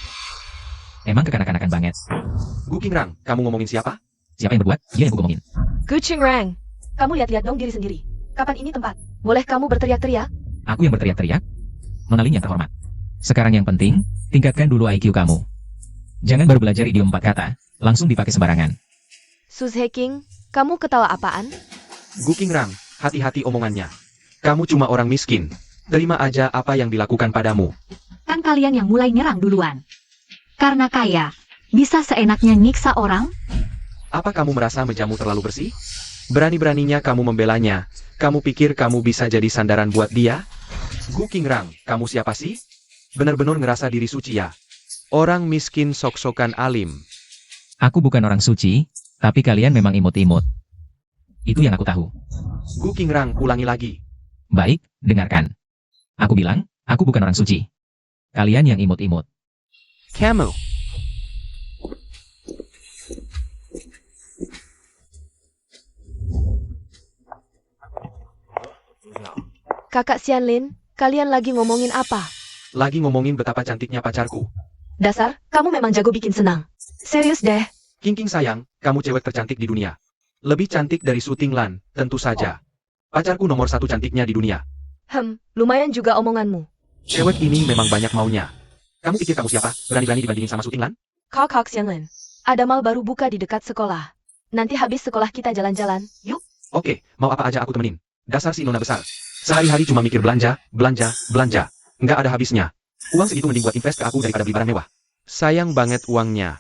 Emang kekanak-kanakan banget. Gu Qingrang, kamu ngomongin siapa? Siapa yang berbuat? Dia yang gue ngomongin. Gu Qingrang, kamu lihat-lihat dong diri sendiri. Kapan ini tempat? Boleh kamu berteriak-teriak? Aku yang berteriak-teriak? Nona Lin yang terhormat. Sekarang yang penting, tingkatkan dulu IQ kamu. Jangan baru belajar idiom 4 kata, langsung dipakai sembarangan. Sus Heking, kamu ketawa apaan? Gu Qingrang, hati-hati omongannya. Kamu cuma orang miskin. Terima aja apa yang dilakukan padamu. Kan kalian yang mulai nyerang duluan. Karena kaya, bisa seenaknya nyiksa orang? Apa kamu merasa mejamu terlalu bersih? Berani-beraninya kamu membelanya. Kamu pikir kamu bisa jadi sandaran buat dia? Gu Qingrang, kamu siapa sih? Benar-benar ngerasa diri suci ya? Orang miskin sok-sokan alim. Aku bukan orang suci, tapi kalian memang imut-imut. Itu yang aku tahu. Gu Qingrang, ulangi lagi. Baik, dengarkan. Aku bilang, aku bukan orang suci. Kalian yang imut-imut. Kamu. Kakak Xianlin, kalian lagi ngomongin apa? Lagi ngomongin betapa cantiknya pacarku. Dasar, kamu memang jago bikin senang. Serius deh. King sayang, kamu cewek tercantik di dunia. Lebih cantik dari Su Tinglan, tentu saja. Pacarku nomor 1 cantiknya di dunia. Lumayan juga omonganmu. Cewek ini memang banyak maunya. Kamu pikir kamu siapa? Berani-berani dibandingin sama Su Tinglan? Kak Xianlin, ada mall baru buka di dekat sekolah. Nanti habis sekolah kita jalan-jalan, yuk. Oke, mau apa aja aku temenin. Dasar si nona besar. Sehari-hari cuma mikir belanja. Nggak ada habisnya. Uang segitu mending buat invest ke aku daripada beli barang mewah. Sayang banget uangnya.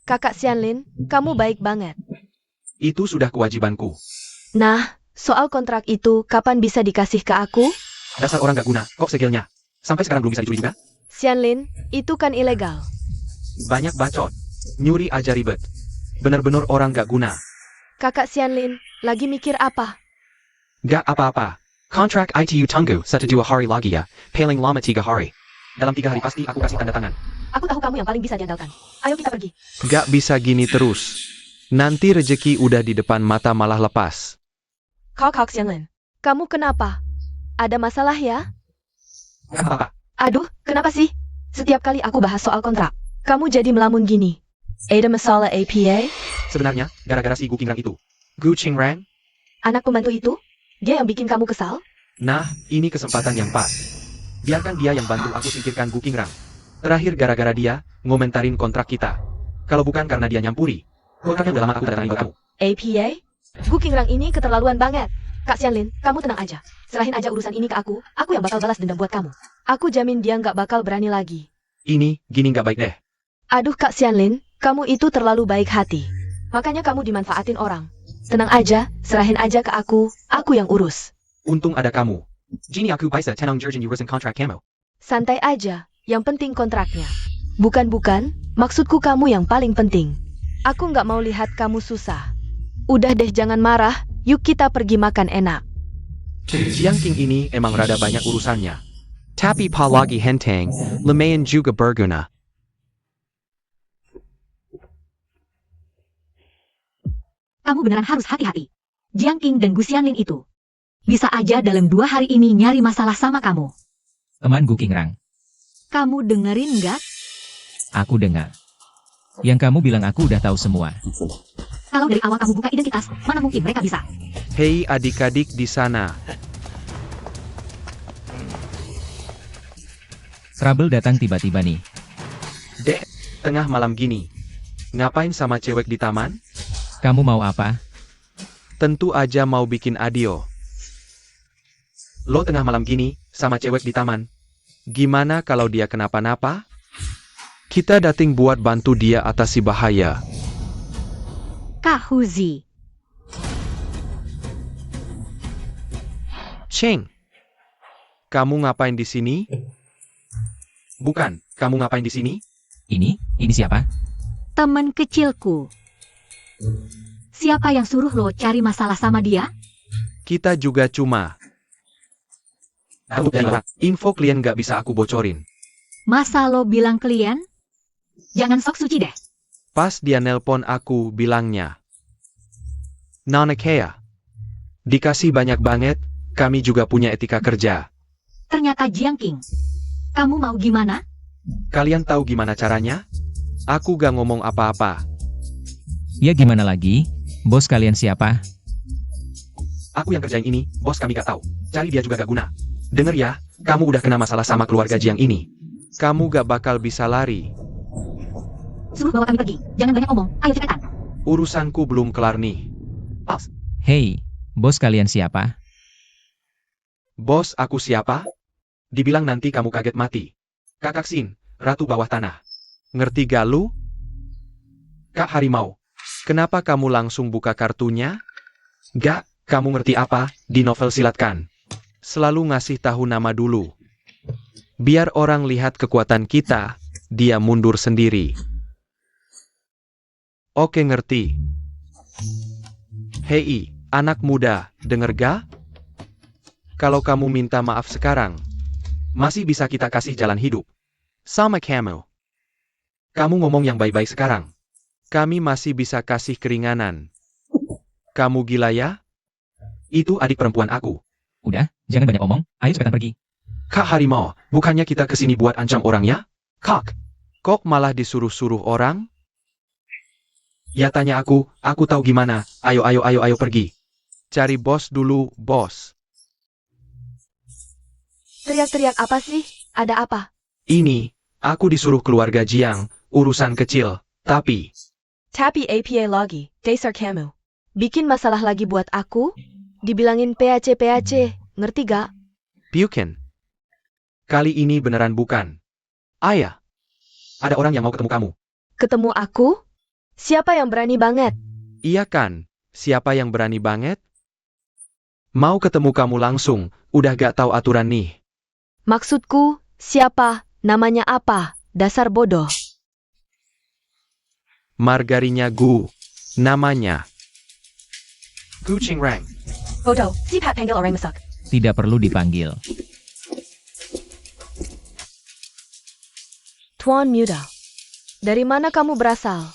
Kakak Xianlin, kamu baik banget. Itu sudah kewajibanku. Nah, soal kontrak itu kapan bisa dikasih ke aku? Dasar orang gak guna, kok segilnya. Sampai sekarang belum bisa dicuri juga? Xianlin, itu kan ilegal. Banyak bacot. Nyuri aja ribet. Bener-bener orang gak guna. Kakak Xianlin, lagi mikir apa? Gak apa-apa. Kontrak ITU tunggu 1-2 hari lagi ya. Paling lama 3 hari. Dalam 3 hari pasti aku kasih tanda tangan. Aku tahu kamu yang paling bisa diandalkan. Ayo kita pergi. Gak bisa gini terus. Nanti rejeki udah di depan mata malah lepas. Kak Xianlin, kamu kenapa? Ada masalah ya? Gak apa-apa. Aduh, kenapa sih? Setiap kali aku bahas soal kontrak, kamu jadi melamun gini. Ada masalah APA? Sebenarnya, gara-gara si Gu Qingrang itu. Gu Qingrang? Anak pembantu itu? Dia yang bikin kamu kesal? Nah, ini kesempatan yang pas. Biarkan dia yang bantu aku singkirkan Gu Qingrang. Terakhir gara-gara dia, ngomentarin kontrak kita. Kalau bukan karena dia nyampuri, kontraknya udah lama aku tanda tangan buat kamu. APA? Gu Qingrang ini keterlaluan banget. Kak Xianlin, kamu tenang aja. Serahin aja urusan ini ke aku yang bakal balas dendam buat kamu. Aku jamin dia nggak bakal berani lagi. Ini, gini nggak baik deh. Aduh Kak Xianlin, kamu itu terlalu baik hati. Makanya kamu dimanfaatin orang. Tenang aja, serahin aja ke aku yang urus. Untung ada kamu. Genie aku bisa tenang jurgen urusan kontrak kamu. Santai aja, yang penting kontraknya. Bukan, maksudku kamu yang paling penting. Aku nggak mau lihat kamu susah. Udah deh jangan marah, yuk kita pergi makan enak. Jiang King ini emang rada banyak urusannya. Tapi palagi henteng, lumayan juga berguna. Kamu beneran harus hati-hati. Jiang King dan Gu Xianlin itu bisa aja dalam 2 hari ini nyari masalah sama kamu. Teman Gu Qingrang, Kamu dengerin nggak? aku dengar. Yang kamu bilang aku udah tahu semua. Kalau dari awal kamu buka identitas, mana mungkin mereka bisa? Hei adik-adik di sana. Trouble datang tiba-tiba nih. Dek, tengah malam gini. Ngapain sama cewek di taman? Kamu mau apa? Tentu aja mau bikin adio. Lo tengah malam gini, sama cewek di taman. Gimana kalau dia kenapa-napa? Kita dating buat bantu dia atasi bahaya. Kak Huzi, Cheng, kamu ngapain di sini? Bukan, kamu ngapain di sini? Ini siapa? teman kecilku. Siapa yang suruh lo cari masalah sama dia? Kita juga cuma. Aku bilang, Info klien nggak bisa aku bocorin. Masa lo bilang klien? Jangan sok suci deh. Pas dia nelpon aku bilangnya. Nona Kea. Dikasih banyak banget, kami juga punya etika kerja. Ternyata Jiang King. Kamu mau gimana? Kalian tahu gimana caranya? Aku gak ngomong apa-apa. Ya gimana lagi? Bos kalian siapa? Aku yang kerjain ini, bos kami gak tahu. Cari dia juga gak guna. Dengar ya, kamu udah kena masalah sama keluarga Jiang ini. Kamu gak bakal bisa lari. Suruh bawa kami pergi. Jangan banyak omong. Ayo cepetan. Urusanku belum kelar nih. Hei, bos kalian siapa? Bos aku siapa? Dibilang nanti kamu kaget mati. Kakak Sin, Ratu Bawah Tanah. Ngerti gak lu? Kak Harimau. Kenapa kamu langsung buka kartunya? Gak, kamu ngerti apa, di novel silatkan. Selalu ngasih tahu nama dulu. Biar orang lihat kekuatan kita, dia mundur sendiri. Oke ngerti. Hei, anak muda, denger gak? Kalau kamu minta maaf sekarang, Masih bisa kita kasih jalan hidup. sama kamu, Kamu ngomong yang baik-baik sekarang. kami masih bisa kasih keringanan. Kamu gila ya? Itu adik perempuan aku. Udah, jangan banyak omong, ayo cepetan pergi. Kak Harimau, bukannya kita kesini buat ancam orang ya? Kak, Kok malah disuruh-suruh orang? ya tanya aku tahu gimana. Ayo pergi. Cari bos dulu, bos. Teriak-teriak apa sih? Ada apa? Ini, aku disuruh keluarga Jiang, urusan kecil, tapi... Tapi APA lagi, dasar kamu. Bikin masalah lagi buat aku? Dibilangin PAC, ngerti gak? Bukan. Kali ini beneran bukan. Ayah, Ada orang yang mau ketemu kamu. Ketemu aku? Siapa yang berani banget? iya kan? Siapa yang berani banget? Mau ketemu kamu langsung, udah gak tahu aturan nih. Maksudku, siapa? Namanya apa? Dasar bodoh. Margarinya Gu. Namanya. Gu Qingrang. Bodoh, si Pat panggil orang masak. Tidak perlu dipanggil. Tuan Muda. Dari mana kamu berasal?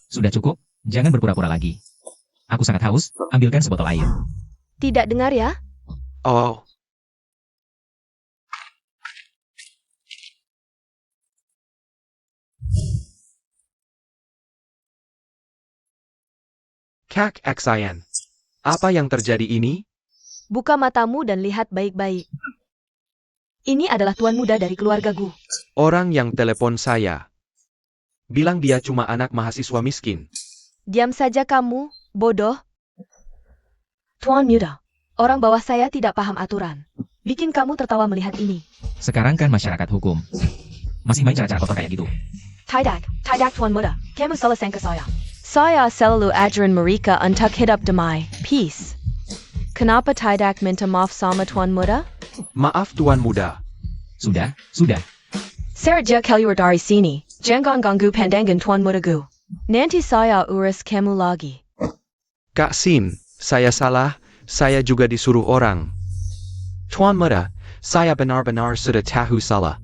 Sudah cukup, jangan berpura-pura lagi. Aku sangat haus, ambilkan sebotol air. Tidak dengar ya? Oh, Kak Xian. Apa yang terjadi ini? Buka matamu dan lihat baik-baik. Ini adalah tuan muda dari keluarga Gu. Orang yang telepon saya. Bilang dia cuma anak mahasiswa miskin. Diam saja kamu, bodoh. Tuan muda, orang bawah saya tidak paham aturan. Bikin kamu tertawa melihat ini. Sekarang kan masyarakat hukum. Masih main cara-cara kotor kayak gitu. Tidak tuan muda, kamu salah sangka saya. Saya selalu ajarin mereka untuk hidup damai, peace. Kenapa tidak minta maaf sama tuan muda? Maaf tuan muda. Sudah. Serja keluar dari sini, jangan ganggu pandangan tuan muda Gu. Nanti saya urus kamu lagi. Kak Sin, saya salah, saya juga disuruh orang. Tuan muda, saya benar-benar sudah tahu salah.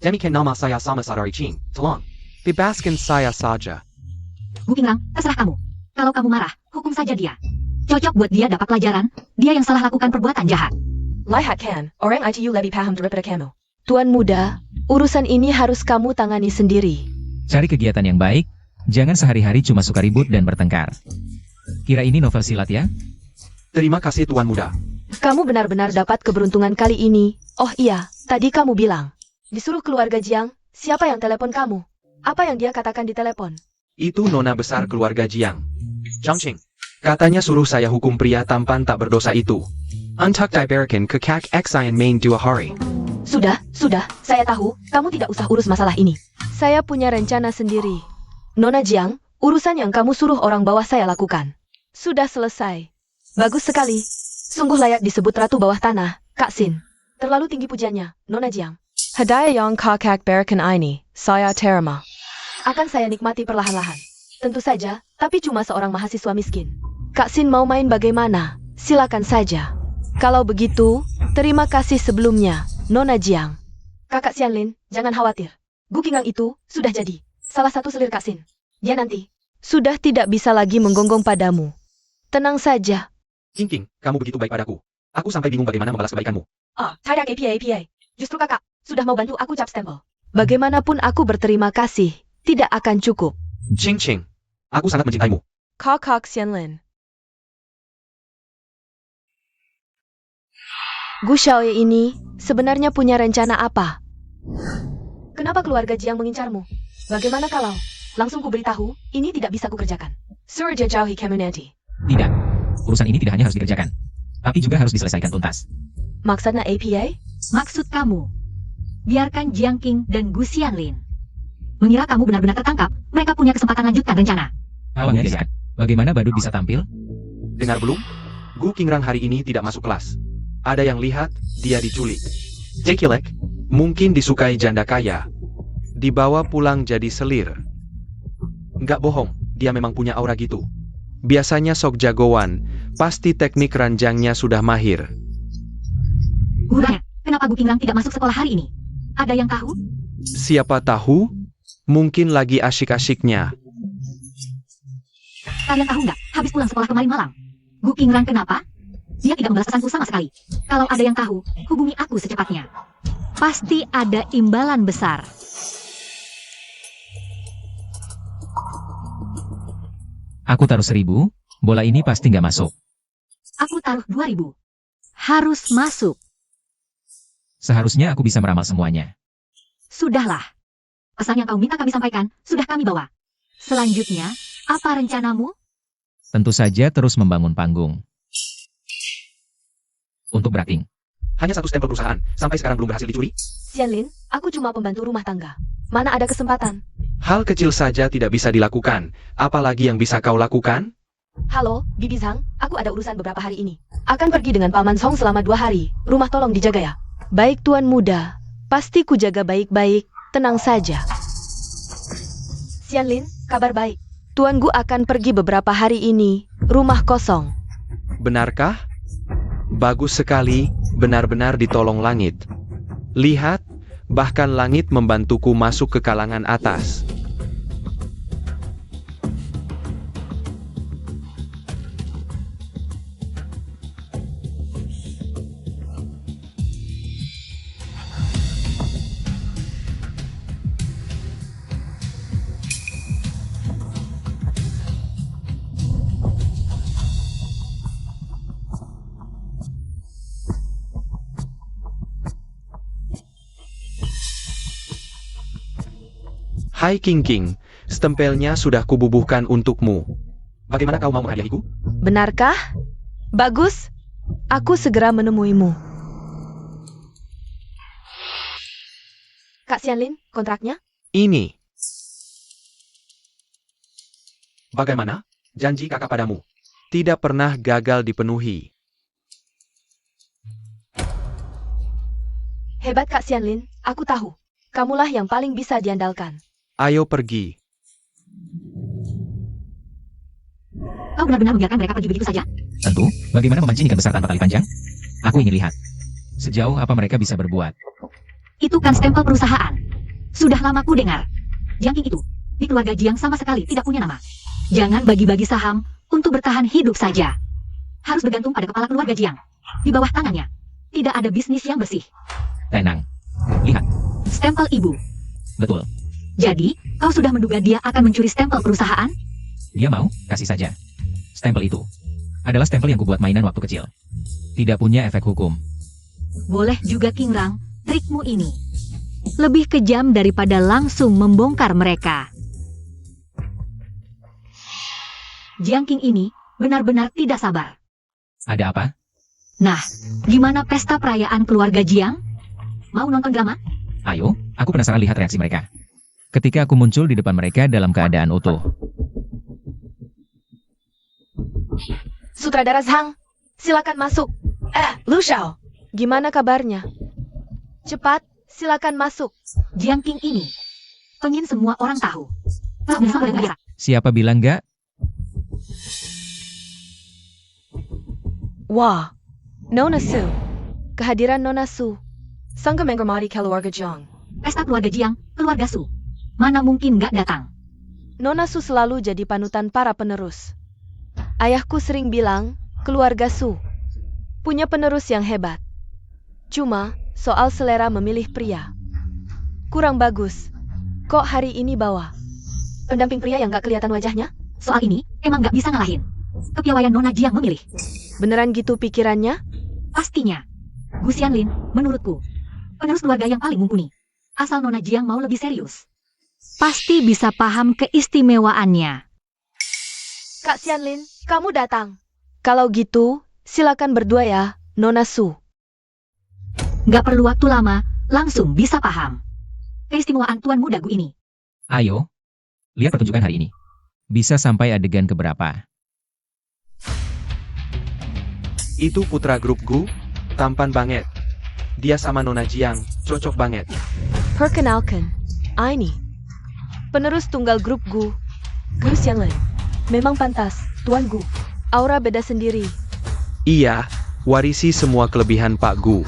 Demikian nama saya sama Sadari Ching. Tolong. Bebaskan saya saja. Gu Qingrang, terserah kamu. Kalau kamu marah, hukum saja dia. Cocok buat dia dapat pelajaran, dia yang salah lakukan perbuatan jahat. Lihat kan, orang ITU lebih paham daripada kamu. Tuan muda, urusan ini harus kamu tangani sendiri. Cari kegiatan yang baik, jangan sehari-hari cuma suka ribut dan bertengkar. Kira ini novel silat ya? Terima kasih tuan muda. Kamu benar-benar dapat keberuntungan kali ini. Oh iya, tadi kamu bilang. Disuruh keluarga Jiang, siapa yang telepon kamu? Apa yang dia katakan di telepon? Itu nona besar keluarga Jiang. Zhang Qing. Katanya suruh saya hukum pria tampan tak berdosa itu. Untuk diberikan ke kak Xian main 2 hari. Sudah, saya tahu, kamu tidak usah urus masalah ini. Saya punya rencana sendiri. Nona Jiang, urusan yang kamu suruh orang bawah saya lakukan. Sudah selesai. Bagus sekali. Sungguh layak disebut ratu bawah tanah, Kak Sin. Terlalu tinggi pujiannya, Nona Jiang. Hadiah yang kakak berikan ini, saya terima. Akan saya nikmati perlahan-lahan. Tentu saja, tapi cuma seorang mahasiswa miskin. Kak Sin mau main bagaimana? Silakan saja. Kalau begitu, terima kasih sebelumnya, Nona Jiang. Kakak Xianlin, jangan khawatir. Gu Qingrang itu sudah jadi salah satu selir Kak Sin. Dia nanti sudah tidak bisa lagi menggonggong padamu. Tenang saja. King, kamu begitu baik padaku. Aku sampai bingung bagaimana membalas kebaikanmu. Tidak APA. Justru kakak sudah mau bantu aku cap stempel. Bagaimanapun aku berterima kasih, tidak akan cukup. Ching, aku sangat mencintaimu. Kakak Xianlin. Gu Xiaoye ini sebenarnya punya rencana apa? Kenapa keluarga Jiang mengincarmu? Bagaimana kalau langsung ku beritahu, ini tidak bisa kukerjakan. Surja jauhi kamu nanti. Tidak. Urusan ini tidak hanya harus dikerjakan, tapi juga harus diselesaikan tuntas. Maksudnya APA? Maksud kamu, biarkan Jiang Qing dan Gu Xianlin. Mengira kamu benar-benar tertangkap, mereka punya kesempatan lanjutkan rencana. Awalnya lihat, bagaimana Badut bisa tampil? Dengar belum? Gu Qingrang hari ini tidak masuk kelas. Ada yang lihat, dia diculik. Jekilek, mungkin disukai janda kaya. Dibawa pulang jadi selir. Nggak bohong, dia memang punya aura gitu. Biasanya sok jagoan, pasti teknik ranjangnya sudah mahir. Guranya, kenapa Gu Qingrang tidak masuk sekolah hari ini? Ada yang tahu? Siapa tahu? Mungkin lagi asyik-asyiknya. Kalian tahu nggak, habis pulang sekolah kemarin malam, Gu Qingrang kenapa? Dia tidak membalas pesanku sama sekali. Kalau ada yang tahu, hubungi aku secepatnya. Pasti ada imbalan besar. Aku taruh 1.000, bola ini pasti nggak masuk. Aku taruh 2.000. Harus masuk. Seharusnya aku bisa meramal semuanya. Sudahlah. Pesan yang kau minta kami sampaikan, sudah kami bawa. Selanjutnya, apa rencanamu? Tentu saja terus membangun panggung. Untuk berakting. Hanya 1 stempel perusahaan, sampai sekarang belum berhasil dicuri. Xianlin, aku cuma pembantu rumah tangga. Mana ada kesempatan? Hal kecil saja tidak bisa dilakukan, apalagi yang bisa kau lakukan? Halo, Bibi Zhang, aku ada urusan beberapa hari ini. Akan pergi dengan Paman Song selama 2 hari. Rumah tolong dijaga ya. Baik tuan muda, pasti ku jaga baik-baik, tenang saja. Xianlin, kabar baik. Tuan Gu akan pergi beberapa hari ini, rumah kosong. Benarkah? Bagus sekali, benar-benar ditolong langit. Lihat, bahkan langit membantuku masuk ke kalangan atas. Hai King King, stempelnya sudah kububuhkan untukmu. Bagaimana kau mau menghadiahiku? Benarkah? Bagus. Aku segera menemuimu. Kak Xianlin, kontraknya? Ini, Bagaimana? Janji kakak padamu. tidak pernah gagal dipenuhi. Hebat Kak Xianlin, aku tahu. Kamulah yang paling bisa diandalkan. Ayo pergi. Kau benar-benar membiarkan mereka pergi begitu saja? Tentu, bagaimana memancing ikan besar tanpa tali panjang? Aku ingin lihat. Sejauh apa mereka bisa berbuat. Itu kan stempel perusahaan. Sudah lama ku dengar. Jiang King itu, di keluarga Jiang sama sekali tidak punya nama. Jangan bagi-bagi saham untuk bertahan hidup saja. Harus bergantung pada kepala keluarga Jiang. Di bawah tangannya, tidak ada bisnis yang bersih. Tenang. Lihat. Stempel ibu. Betul. Jadi, kau sudah menduga dia akan mencuri stempel perusahaan? Dia mau, kasih saja. Stempel itu adalah stempel yang kubuat mainan waktu kecil. Tidak punya efek hukum. Boleh juga King Rang, trikmu ini. Lebih kejam daripada langsung membongkar mereka. Jiang King ini benar-benar tidak sabar. Ada apa? Nah, gimana pesta perayaan keluarga Jiang? Mau nonton drama? Ayo, aku penasaran lihat reaksi mereka. Ketika aku muncul di depan mereka dalam keadaan utuh. Sutradara Zhang, silakan masuk. Lu Xiao, gimana kabarnya? Cepat, silakan masuk. Jiang King ini pengen semua orang tahu. Kau bersama dengan dia. Siapa bilang enggak? Wah, Nona Su. Kehadiran Nona Su. Sangka menghormati keluarga Jiang. Pesta keluarga Jiang, keluarga Su. Mana mungkin nggak datang? Nona Su selalu jadi panutan para penerus. Ayahku sering bilang, keluarga Su punya penerus yang hebat. Cuma, soal selera memilih pria. Kurang bagus. Kok hari ini bawa pendamping pria yang nggak kelihatan wajahnya? Soal ini, emang nggak bisa ngalahin. Kepiawaian Nona Jiang memilih. Beneran gitu pikirannya? Pastinya. Gu Xianlin, menurutku, penerus keluarga yang paling mumpuni. Asal Nona Jiang mau lebih serius, pasti bisa paham keistimewaannya. Kak Xianlin, kamu datang. Kalau gitu, silakan berdua ya, Nona Su. Nggak perlu waktu lama, langsung bisa paham keistimewaan tuan muda Gu ini. Ayo, lihat pertunjukan hari ini. Bisa sampai adegan keberapa? Itu putra grup Gu, tampan banget. Dia sama Nona Jiang, cocok banget. Perkenalkan, Aini. Penerus tunggal grup Gu, Gu Xianlin. Memang pantas, Tuan Gu. Aura beda sendiri. Iya, warisi semua kelebihan Pak Gu.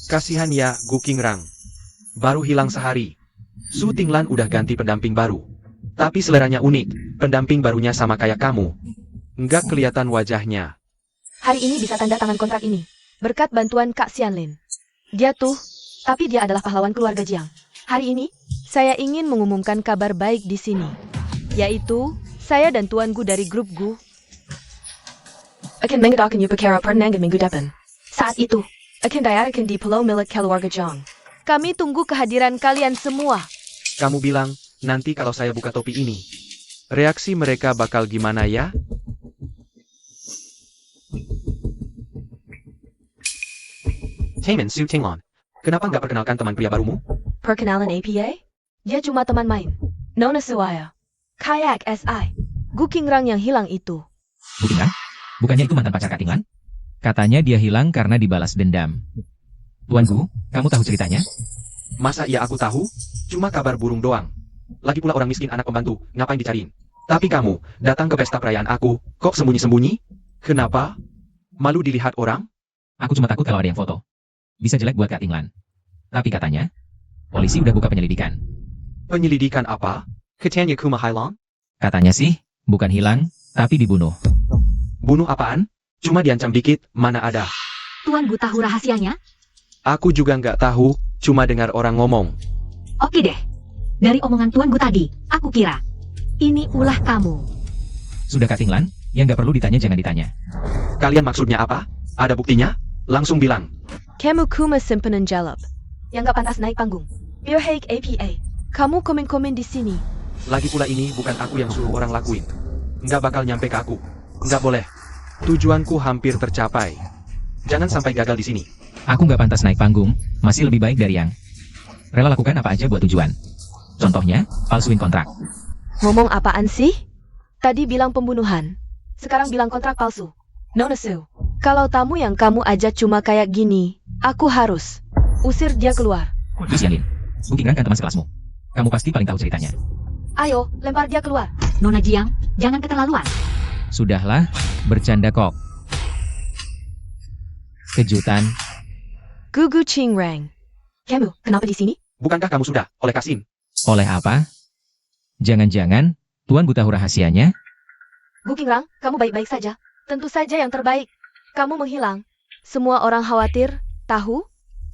Kasihan ya, Gu King Rang. Baru hilang sehari. Su Tinglan udah ganti pendamping baru. Tapi seleranya unik, pendamping barunya sama kayak kamu. Nggak kelihatan wajahnya. Hari ini bisa tanda tangan kontrak ini. Berkat bantuan Kak Xianlin. Dia tuh, tapi dia adalah pahlawan keluarga Jiang. Hari ini, saya ingin mengumumkan kabar baik di sini. Yaitu, saya dan Tuan Gu dari grup Gu akan mengadakan upacara pernangan minggu depan. Saat itu, akan diadakan di pulau milik keluarga Jiang. Kami tunggu kehadiran kalian semua. Kamu bilang, nanti kalau saya buka topi ini, reaksi mereka bakal gimana ya? Heyman Su Tinglon. Kenapa nggak perkenalkan teman pria barumu? Perkenalan APA? Dia cuma teman main. Nona Suaya. Kayak SI. Gu King Rang yang hilang itu. Bukan? Bukannya itu mantan pacar Kak Tinglan? Katanya dia hilang karena dibalas dendam. Tuan Gu, kamu tahu ceritanya? Masa iya aku tahu? Cuma kabar burung doang. Lagi pula orang miskin anak pembantu, ngapain dicariin? Tapi kamu, datang ke pesta perayaan aku, kok sembunyi-sembunyi? Kenapa? Malu dilihat orang? Aku cuma takut kalau ada yang foto. Bisa jelek buat Kak Tinglan. Tapi katanya, polisi udah buka penyelidikan. Penyelidikan apa? Ketanya Kuma Hailong? Katanya sih, bukan hilang, tapi dibunuh. Bunuh apaan? Cuma diancam dikit, mana ada. Tuan Gu tahu rahasianya? Aku juga nggak tahu, cuma dengar orang ngomong. Oke deh. Dari omongan Tuan Gu tadi, aku kira ini ulah kamu. Sudah Kak Tinglan, yang nggak perlu ditanya jangan ditanya. Kalian maksudnya apa? Ada buktinya? Langsung bilang. Kamu Kuma simpenan jalap. yang gak pantas naik panggung. Biar Hague APA. Kamu komen-komen di sini. Lagi pula ini bukan aku yang suruh orang lakuin. Nggak bakal nyampe ke aku. Nggak boleh. Tujuanku hampir tercapai. Jangan sampai gagal di sini. Aku nggak pantas naik panggung, masih lebih baik dari yang rela lakukan apa aja buat tujuan. Contohnya, palsuin kontrak. Ngomong apaan sih? Tadi bilang pembunuhan. Sekarang bilang kontrak palsu. Nona Sue. Kalau tamu yang kamu ajak cuma kayak gini, aku harus usir dia keluar. Terus Yanlin, Bukit kan teman sekelasmu. Kamu pasti paling tahu ceritanya. Ayo, lempar dia keluar. Nona Jiang, jangan keterlaluan. Sudahlah, bercanda kok. Kejutan. Gugu Ching Rang. Kamu, kenapa di sini? Bukankah kamu sudah oleh Kasim? Oleh apa? Jangan-jangan, Tuan buta rahasianya? Gu Qingrang, kamu baik-baik saja. Tentu saja yang terbaik. Kamu menghilang. Semua orang khawatir, tahu?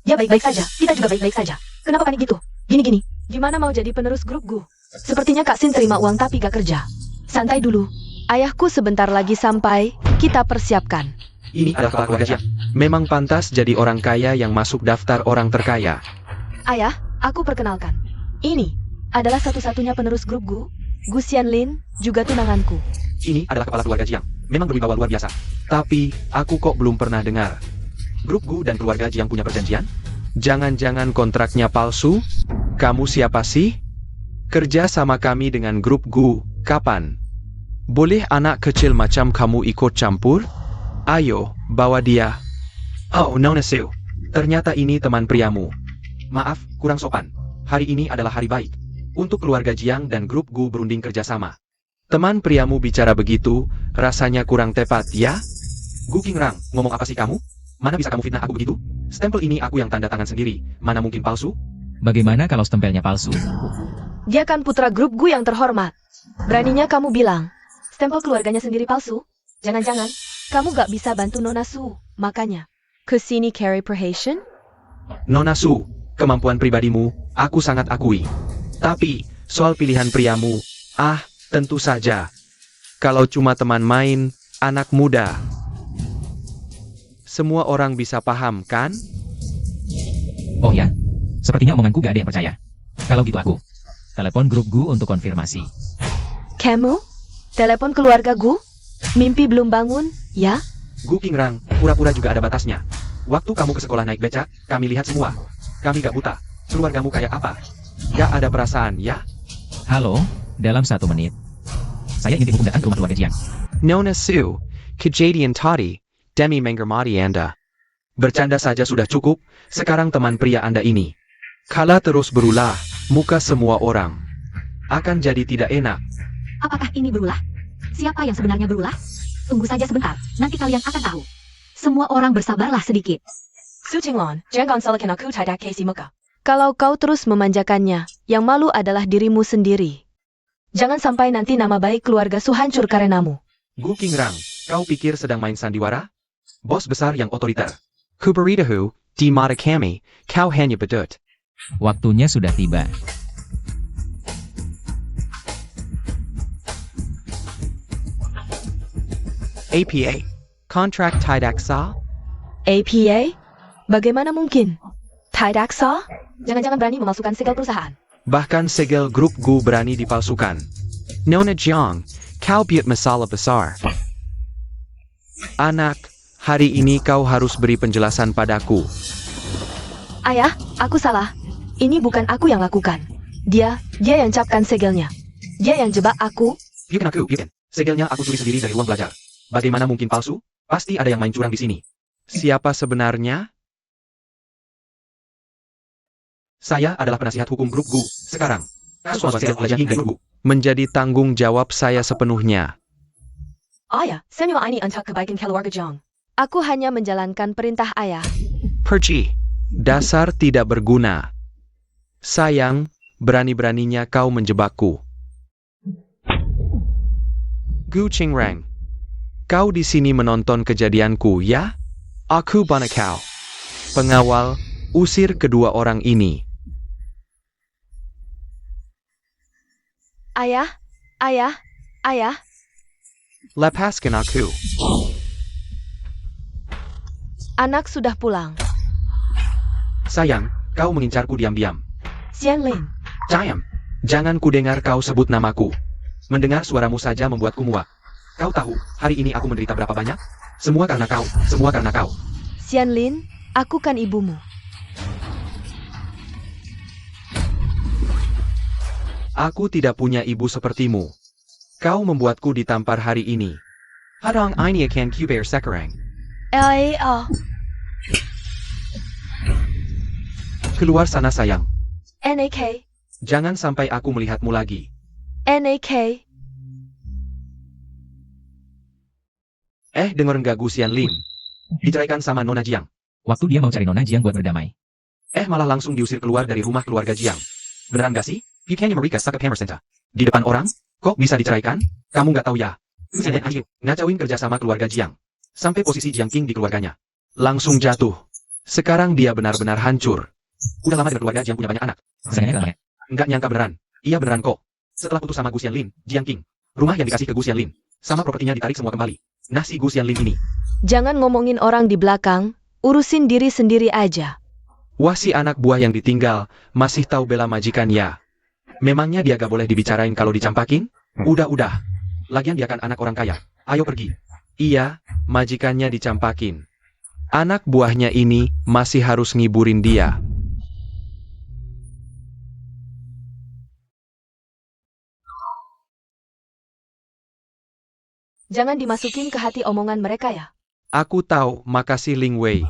Ya baik-baik saja, kita juga baik-baik saja. Kenapa panik gitu? Gini-gini. Gimana mau jadi penerus grup Gu? Sepertinya Kak Sin terima uang tapi gak kerja. Santai dulu. Ayahku sebentar lagi sampai, kita persiapkan. Ini adalah kepala keluarga Jiang. Memang pantas jadi orang kaya yang masuk daftar orang terkaya. Ayah, aku perkenalkan. Ini adalah satu-satunya penerus grup Gu, Gu Xianlin, juga tunanganku. Ini adalah kepala keluarga Jiang. Memang berwibawa luar biasa. Tapi, aku kok belum pernah dengar. Grup Gu dan keluarga Jiang punya perjanjian? Jangan-jangan kontraknya palsu? Kamu siapa sih? Kerja sama kami dengan grup Gu, kapan? Boleh anak kecil macam kamu ikut campur? Ayo, bawa dia. Oh, Nona Sue. Ternyata ini teman priamu. Maaf, kurang sopan. Hari ini adalah hari baik. Untuk keluarga Jiang dan grup Gu berunding kerjasama. Teman priamu bicara begitu, rasanya kurang tepat, ya? Gu Qingrang, ngomong apa sih kamu? Mana bisa kamu fitnah aku begitu? Stempel ini aku yang tanda tangan sendiri. Mana mungkin palsu? Bagaimana kalau stempelnya palsu? Dia kan putra grup Gu yang terhormat. Beraninya kamu bilang, stempel keluarganya sendiri palsu? Jangan-jangan, kamu gak bisa bantu Nona Su, makanya. Kesini carry perhation? Nona Su, kemampuan pribadimu, aku sangat akui. Tapi, soal pilihan priamu, tentu saja. Kalau cuma teman main, anak muda. Semua orang bisa paham, kan? Oh ya, sepertinya omonganku gak ada yang percaya. Kalau gitu aku telepon grup Gu untuk konfirmasi. Kamu? Telepon keluarga Gu? Mimpi belum bangun, ya? Gu Qingrang, pura-pura juga ada batasnya. Waktu kamu ke sekolah naik becak, kami lihat semua. Kami gak buta. Keluargamu kayak apa? Gak ada perasaan, ya? Halo, dalam 1 menit. Saya ingin dihukum datang ke rumah keluarga Jiang. Nona Sue, kejadian tadi, demi menghormati Anda. Bercanda saja sudah cukup, sekarang teman pria Anda ini. Kala terus berulah, muka semua orang akan jadi tidak enak. Apakah ini berulah? Siapa yang sebenarnya berulah? Tunggu saja sebentar, nanti kalian akan tahu. Semua orang bersabarlah sedikit. Su Qinglong, jangan salahkan aku tidak kasih muka. Kalau kau terus memanjakannya, yang malu adalah dirimu sendiri. Jangan sampai nanti nama baik keluarga Su hancur karenamu. Gu Qingrang, kau pikir sedang main sandiwara? Bos besar yang otoriter. Kuberitahu, di mata kami, kau hanya bedut. Waktunya sudah tiba. APA, kontrak tidak sah? APA? Bagaimana mungkin? Tidak sah? Jangan-jangan berani memasukkan segel perusahaan. Bahkan segel grup Gu berani dipalsukan. Nona Jiang, kau buat masalah besar. Anak, hari ini kau harus beri penjelasan padaku. Ayah, aku salah. Ini bukan aku yang lakukan. Dia yang capkan segelnya. Dia yang jebak aku. Bikin aku, bikin. Segelnya aku curi sendiri dari uang belajar. Bagaimana mungkin palsu? Pasti ada yang main curang di sini. Siapa sebenarnya? Saya adalah penasihat hukum grup Gu. Sekarang, kasus segel belajar hingga grup Gu menjadi tanggung jawab saya sepenuhnya. Ayah, semua ini untuk kebaikan keluarga Jiang. Aku hanya menjalankan perintah ayah. Perci, dasar tidak berguna. Sayang, berani-beraninya kau menjebakku. Gu Qingrang, kau di sini menonton kejadianku, ya? Aku Banakau. Pengawal, usir kedua orang ini. Ayah, ayah, ayah. Lepaskan aku. Anak sudah pulang. Sayang, Kau mengincarku diam-diam. Xianlin, Cayam, jangan ku dengar kau sebut namaku. Mendengar suaramu saja membuatku muak. Kau tahu, hari ini aku menderita berapa banyak? Semua karena kau, semua karena kau. Xianlin, aku kan ibumu. Aku tidak punya ibu sepertimu. Kau membuatku ditampar hari ini. Hadang ini akan kubayar sekarang. Keluar sana sayang. NAK, Jangan sampai aku melihatmu lagi. NAK. Dengar nggak Gu Xianlin? Diceraikan sama Nona Jiang. Waktu dia mau cari Nona Jiang buat berdamai. Malah langsung diusir keluar dari rumah keluarga Jiang. Beneran gak sih? Bukannya Marika suck up Hammer Center. Di depan orang? Kok bisa diceraikan? Kamu nggak tahu ya? Ayo, ngacauin kerja sama keluarga Jiang. Sampai posisi Jiang King di keluarganya. Langsung jatuh. Sekarang dia benar-benar hancur. Udah lama dengan keluarga Jiang punya banyak anak. Sayangnya, Nggak nyangka beneran. Iya beneran kok. Setelah putus sama Gu Xianlin, Jiang King. Rumah yang dikasih ke Gu Xianlin. Sama propertinya ditarik semua kembali. Nah si Gu Xianlin ini. Jangan ngomongin orang di belakang, urusin diri sendiri aja. Wah si anak buah yang ditinggal, masih tahu bela majikan ya. Memangnya dia gak boleh dibicarain kalau dicampakin? Udah. Lagian dia kan anak orang kaya. Ayo pergi. Iya, majikannya dicampakin. Anak buahnya ini masih harus ngiburin dia. Jangan dimasukin ke hati omongan mereka ya. Aku tahu, makasih Ling Wei.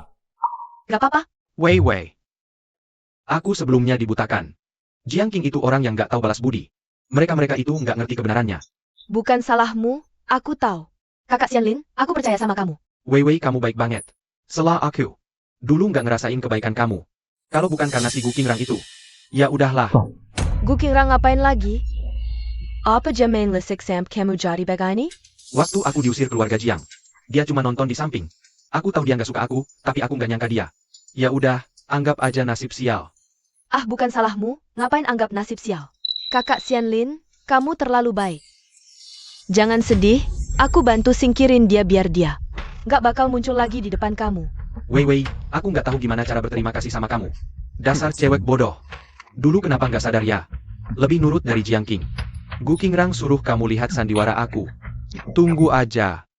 Gak apa-apa. Wei. Aku sebelumnya dibutakan. Jiang King itu orang yang gak tahu balas budi. Mereka itu gak ngerti kebenarannya. Bukan salahmu, aku tahu. Kakak Xianlin, aku percaya sama kamu. Wei, kamu baik banget. Setelah aku. Dulu gak ngerasain kebaikan kamu. Kalau bukan karena si Gu Qingrang itu. Ya udahlah. Gu Qingrang ngapain lagi? Apa jamain lisik samp kamu jadi begini? Waktu aku diusir keluarga Jiang. Dia cuma nonton di samping. Aku tahu dia gak suka aku, tapi aku gak nyangka dia. Ya udah, anggap aja nasib sial. Ah, bukan salahmu, ngapain anggap nasib sial? Kakak Xianlin, kamu terlalu baik. Jangan sedih, aku bantu singkirin dia biar dia gak bakal muncul lagi di depan kamu. Wei, aku gak tahu gimana cara berterima kasih sama kamu. Dasar cewek bodoh. Dulu kenapa gak sadar ya? Lebih nurut dari Jiang King. Gu Qingrang suruh kamu lihat sandiwara aku. Tunggu aja.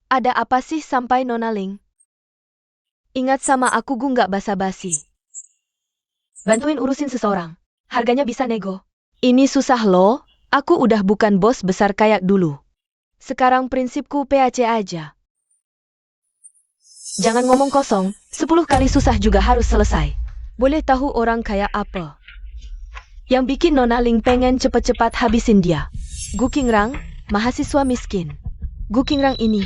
Ada apa sih sampai Nona Ling? Ingat sama aku Gu nggak basa-basi. Bantuin urusin seseorang. Harganya bisa nego. Ini susah loh, aku udah bukan bos besar kayak dulu. Sekarang prinsipku PAC aja. Jangan ngomong kosong, 10 kali susah juga harus selesai. Boleh tahu orang kayak apa? Yang bikin Nona Ling pengen cepet-cepat habisin dia. Gu Qingrang, mahasiswa miskin. Gu Qingrang ini.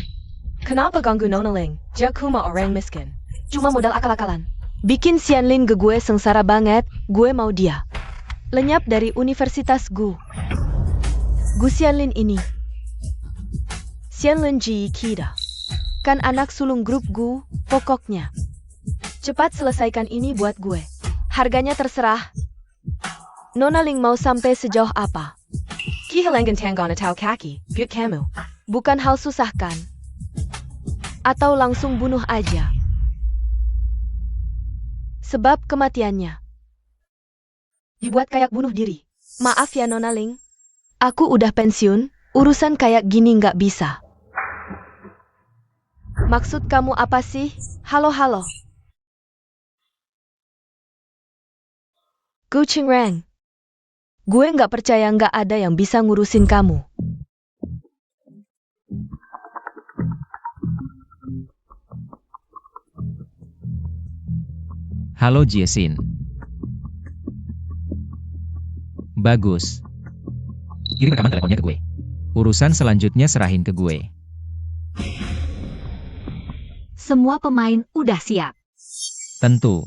Kenapa ganggu Nona Ling? Dia cuma orang miskin. Cuma modal akal-akalan. Bikin Xianlin ke gue sengsara banget, gue mau dia. Lenyap dari Universitas Gu. Gu Xianlin ini. Xianlin Ji Kida. Kan anak sulung grup Gu, pokoknya. Cepat selesaikan ini buat gue. Harganya terserah. Nona Ling mau sampai sejauh apa? Kihilangan tanggana tau kaki, but kamu. Bukan hal susah kan? Atau langsung bunuh aja. Sebab kematiannya dibuat kayak bunuh diri. Maaf ya Nona Ling. Aku udah pensiun, urusan kayak gini nggak bisa. Maksud kamu apa sih? Halo. Gu Qingrang. Gue nggak percaya nggak ada yang bisa ngurusin kamu. Halo Jiesin. Bagus. Kirim rekaman teleponnya ke gue. Urusan selanjutnya serahin ke gue. Semua pemain udah siap. Tentu.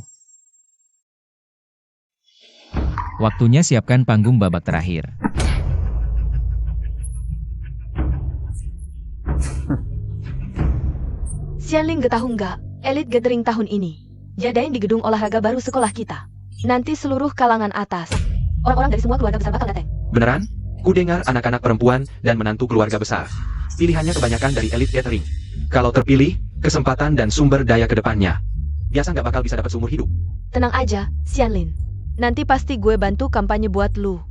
Waktunya siapkan panggung babak terakhir. Xianlin gak tahu nggak, Elite Gathering tahun ini jadain di gedung olahraga baru sekolah kita. Nanti seluruh kalangan atas, orang-orang dari semua keluarga besar bakal datang. Beneran? Ku dengar anak-anak perempuan dan menantu keluarga besar. Pilihannya kebanyakan dari elit catering. Kalau terpilih, kesempatan dan sumber daya ke depannya. Biasa nggak bakal bisa dapat seumur hidup. Tenang aja, Xianlin. Nanti pasti gue bantu kampanye buat lu.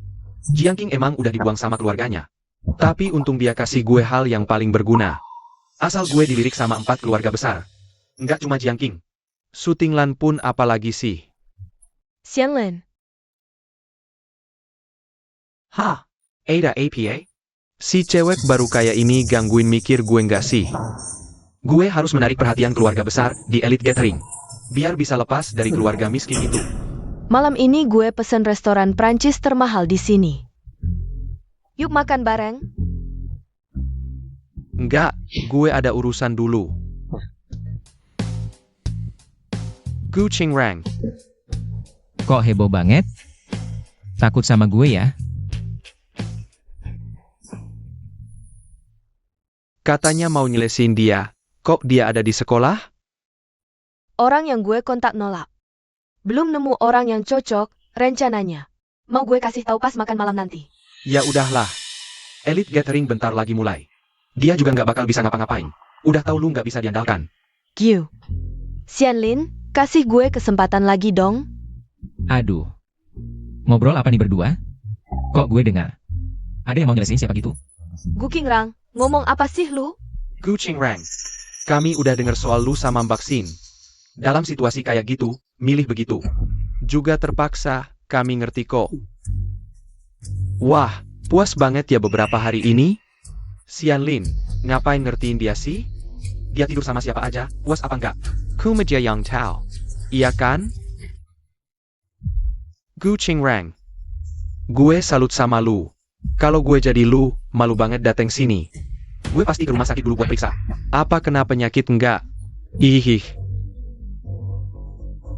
Jiang King emang udah dibuang sama keluarganya. Tapi untung dia kasih gue hal yang paling berguna. Asal gue dilirik sama 4 keluarga besar. Nggak cuma Jiang King. Sutinglan pun apalagi sih. Xianlin, Hah? Ada APA? Si cewek baru kayak ini gangguin mikir gue nggak sih? Gue harus menarik perhatian keluarga besar di Elite Gathering. Biar bisa lepas dari keluarga miskin itu. malam ini gue pesen restoran Prancis termahal di sini. Yuk makan bareng. Enggak, gue ada urusan dulu. Gu Qingrang, Kok heboh banget? Takut sama gue ya? katanya mau nyelesin dia. Kok dia ada di sekolah? Orang yang gue kontak nolak. Belum nemu orang yang cocok, rencananya. Mau gue kasih tahu pas makan malam nanti. Ya udahlah. Elite Gathering bentar lagi mulai. Dia juga nggak bakal bisa ngapa-ngapain. Udah tahu lu nggak bisa diandalkan. Q. Xianlin, kasih gue kesempatan lagi dong. Aduh. Ngobrol apa nih berdua? Kok gue dengar? Ada yang mau jelasin siapa gitu? Gu Qingrang, ngomong apa sih lu? Gu Qingrang, kami udah dengar soal lu sama Mbak Xin. Dalam situasi kayak gitu, milih begitu. Juga terpaksa, kami ngerti kok. Wah, puas banget ya beberapa hari ini. Xianlin, ngapain ngertiin dia sih? Dia tidur sama siapa aja, puas apa enggak? Kumeja Yang Tao. Iya kan? Gu Qingrang, gue salut sama lu. Kalau gue jadi lu, malu banget dateng sini. Gue pasti ke rumah sakit dulu buat periksa. Apa kena penyakit enggak? Ihih.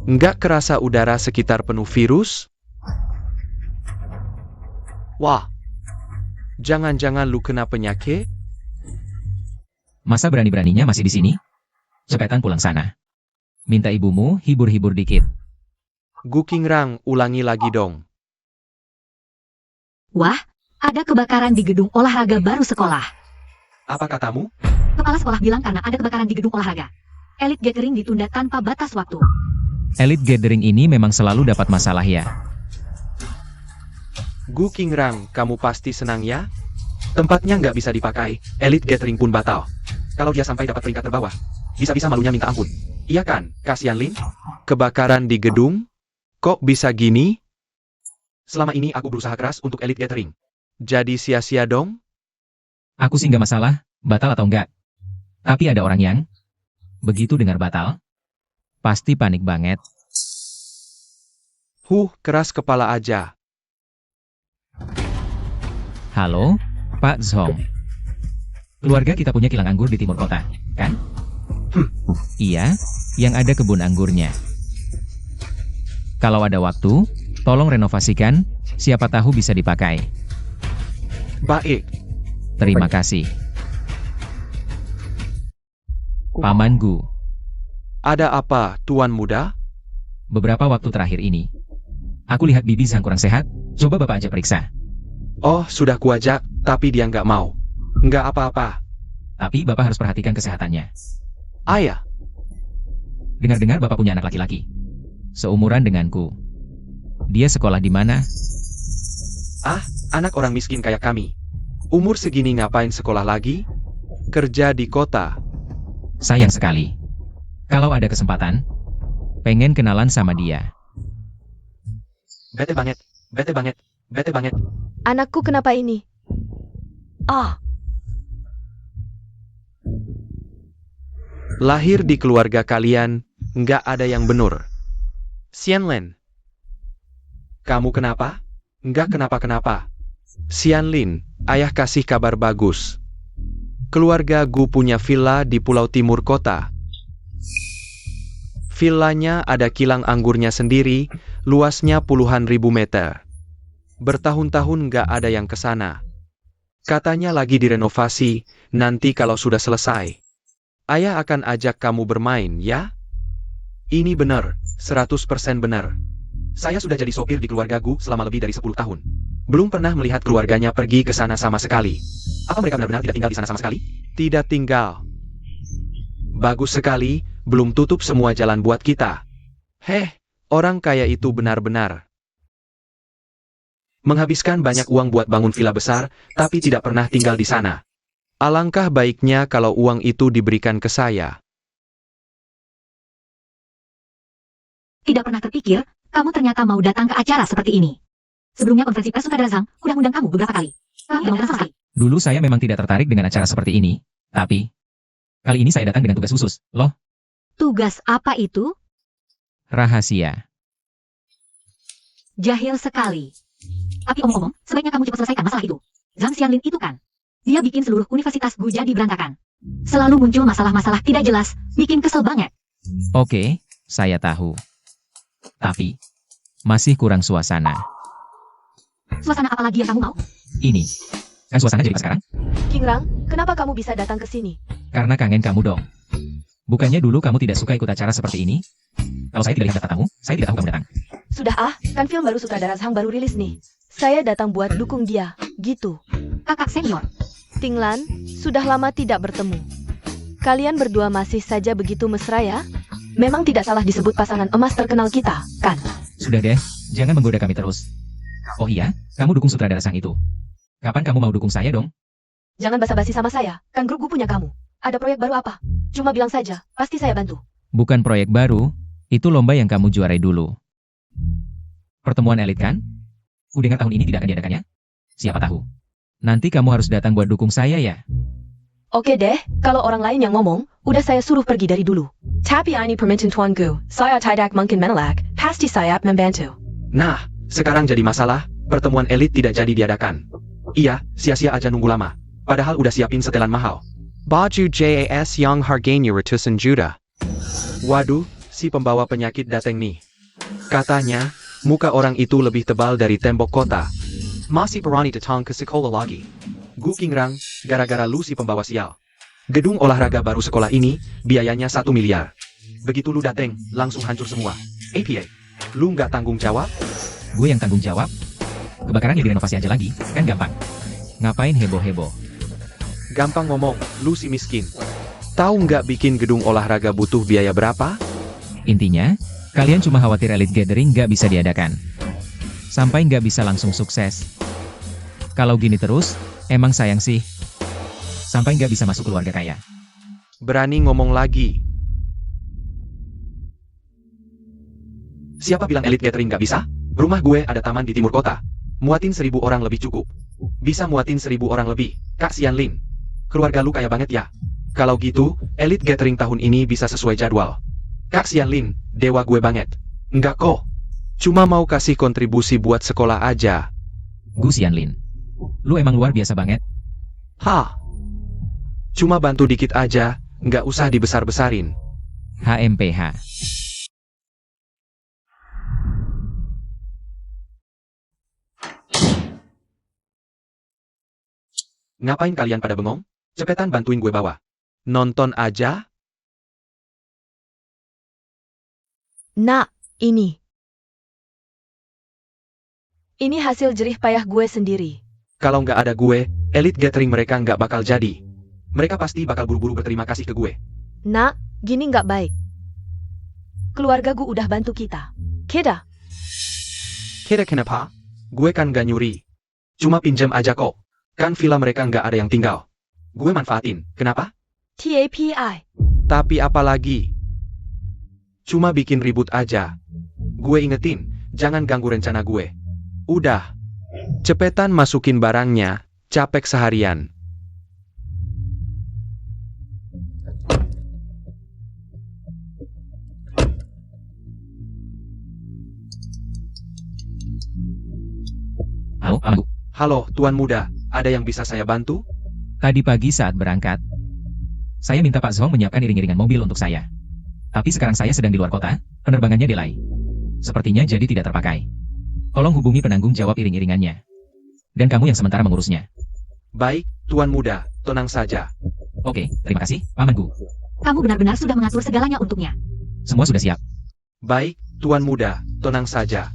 Enggak kerasa udara sekitar penuh virus? Wah. Jangan-jangan lu kena penyakit? Masa berani-beraninya masih di sini? Cepetan pulang sana. Minta ibumu hibur-hibur dikit. Gu Qingrang, ulangi lagi dong. Wah, ada kebakaran di gedung olahraga baru sekolah. Apa katamu? Kepala sekolah bilang karena ada kebakaran di gedung olahraga. Elite Gathering ditunda tanpa batas waktu. Elite Gathering ini memang selalu dapat masalah ya. Gu Qingrang, kamu pasti senang ya? Tempatnya nggak bisa dipakai, Elite Gathering pun batal. Kalau dia sampai dapat peringkat terbawah, bisa-bisa malunya minta ampun. Iya kan, kasihan Lin? Kebakaran di gedung? Kok bisa gini? Selama ini aku berusaha keras untuk Elite Gathering. Jadi sia-sia dong? Aku sih nggak masalah, batal atau enggak. Tapi ada orang yang begitu dengar batal, pasti panik banget. Keras kepala aja. Halo, Pak Zhong. Keluarga kita punya kilang anggur di timur kota, kan? Iya, yang ada kebun anggurnya. Kalau ada waktu, tolong renovasikan, siapa tahu bisa dipakai. Baik. Terima kasih. Paman Gu, Ada apa, Tuan Muda? beberapa waktu terakhir ini, aku lihat Bibi Zhang kurang sehat, coba Bapak aja periksa. Oh, sudah kuajak, tapi dia nggak mau. Nggak apa-apa. Tapi Bapak harus perhatikan kesehatannya. Ayah, Dengar-dengar Bapak punya anak laki-laki. Seumuran denganku. Dia sekolah di mana? anak orang miskin kayak kami. Umur segini ngapain sekolah lagi? Kerja di kota. Sayang sekali. Kalau ada kesempatan, pengen kenalan sama dia. Bete banget, bete banget, bete banget. Anakku kenapa ini? Ah, Lahir di keluarga kalian, nggak ada yang benar. Xianlin, kamu kenapa? Nggak kenapa-kenapa. Xianlin, ayah kasih kabar bagus. Keluarga Gu punya villa di pulau timur kota. Villanya ada kilang anggurnya sendiri, luasnya puluhan ribu meter. Bertahun-tahun nggak ada yang ke sana. Katanya lagi direnovasi, nanti kalau sudah selesai. Ayah akan ajak kamu bermain, ya? Ini benar, 100% benar. Saya sudah jadi sopir di keluarga Gu selama lebih dari 10 tahun. Belum pernah melihat keluarganya pergi ke sana sama sekali. Apa mereka benar-benar tidak tinggal di sana sama sekali? Tidak tinggal. Bagus sekali, belum tutup semua jalan buat kita. Orang kaya itu benar-benar menghabiskan banyak uang buat bangun villa besar, tapi tidak pernah tinggal di sana. Alangkah baiknya kalau uang itu diberikan ke saya. Tidak pernah terpikir, kamu ternyata mau datang ke acara seperti ini. Sebelumnya konferensi pers Sutradara Zhang udah ngundang kamu beberapa kali. Kamu tidak mau datang sama sekali. Dulu saya memang tidak tertarik dengan acara seperti ini, tapi kali ini saya datang dengan tugas khusus. Loh, Tugas apa itu? rahasia. Jahil sekali. Tapi omong-omong, sebaiknya kamu cepat selesaikan masalah itu. Zhang Xianlin itu kan. Dia bikin seluruh universitas Gu jadi berantakan. Selalu muncul masalah-masalah tidak jelas, bikin kesel banget. Oke, saya tahu. Tapi, masih kurang suasana. Suasana apa lagi yang kamu mau? Ini. Kan suasana jadi pas sekarang? King Rang, kenapa kamu bisa datang ke sini? Karena kangen kamu dong. Bukannya dulu kamu tidak suka ikut acara seperti ini? Kalau saya tidak lihat daftar tamu, saya tidak tahu kamu datang. Sudah kan film baru Sutradara Zhang baru rilis nih. Saya datang buat dukung dia, gitu. Kakak senior. Ting Lan, sudah lama tidak bertemu. Kalian berdua masih saja begitu mesra ya? Memang tidak salah disebut pasangan emas terkenal kita, kan? Sudah deh, jangan menggoda kami terus. Oh iya, kamu dukung sutradara Sang itu. Kapan kamu mau dukung saya dong? Jangan basa-basi sama saya, kan grup gue punya kamu. Ada proyek baru apa? Cuma bilang saja, pasti saya bantu. Bukan proyek baru, itu lomba yang kamu juarai dulu. Pertemuan elit kan? Udah dengar tahun ini tidak akan diadakannya? Siapa tahu. Nanti kamu harus datang buat dukung saya ya. Oke deh, kalau orang lain yang ngomong, udah saya suruh pergi dari dulu. Tapi ini permintaan Tuan Gu, saya tidak mungkin menolak, pasti saya membantu. Nah, sekarang jadi masalah, pertemuan elit tidak jadi diadakan. Iya, sia-sia aja nunggu lama. Padahal udah siapin setelan mahal. Baju JAS yang harganya ratusan juta. Waduh, si pembawa penyakit dateng nih. Katanya, muka orang itu lebih tebal dari tembok kota. Masih berani datang ke sekolah lagi. Gu King Rang, gara-gara lu si pembawa sial. Gedung olahraga baru sekolah ini, biayanya 1 miliar. Begitu lu dateng, langsung hancur semua. APA, lu nggak tanggung jawab? Gue yang tanggung jawab. Kebakaran ya direnovasi aja lagi, kan gampang. Ngapain heboh-heboh? Gampang ngomong, lu si miskin. Tahu nggak bikin gedung olahraga butuh biaya berapa? Intinya, kalian cuma khawatir elite gathering nggak bisa diadakan. Sampai nggak bisa langsung sukses. Kalau gini terus, emang sayang sih. Sampai nggak bisa masuk keluarga kaya. Berani ngomong lagi. Siapa bilang elite gathering nggak bisa? Rumah gue ada taman di timur kota. Muatin 1.000 orang lebih cukup. Bisa muatin 1.000 orang lebih. Kak Xianlin, keluarga lu kaya banget ya? Kalau gitu, elite gathering tahun ini bisa sesuai jadwal. Kak Xianlin, dewa gue banget. Enggak kok. Cuma mau kasih kontribusi buat sekolah aja. Gu Xianlin, lu emang luar biasa banget. Cuma bantu dikit aja, nggak usah dibesar-besarin. HMPH. Ngapain kalian pada bengong? Cepetan bantuin gue bawa. Nonton aja? Nah, ini. Ini hasil jerih payah gue sendiri. Kalau nggak ada gue, elite gathering mereka nggak bakal jadi. Mereka pasti bakal buru-buru berterima kasih ke gue. Nah, gini nggak baik. Keluarga gue udah bantu kita. Kita. Kira kenapa? Gue kan nggak nyuri. Cuma pinjam aja kok. Kan villa mereka nggak ada yang tinggal. Gue manfaatin. Kenapa? TAPI. Tapi apalagi? Cuma bikin ribut aja. Gue ingetin, jangan ganggu rencana gue. Udah. Cepetan masukin barangnya, capek seharian. Halo, Paman Gu. Halo, Tuan Muda, ada yang bisa saya bantu? Tadi pagi saat berangkat, saya minta Pak Zhong menyiapkan iring-iringan mobil untuk saya. Tapi sekarang saya sedang di luar kota, penerbangannya delay. Sepertinya jadi tidak terpakai. Tolong hubungi penanggung jawab iring-iringannya. Dan kamu yang sementara mengurusnya. Baik, Tuan Muda, tenang saja. Oke, terima kasih, Paman Gu. Kamu benar-benar sudah mengatur segalanya untuknya. Semua sudah siap. Baik, Tuan Muda, tenang saja.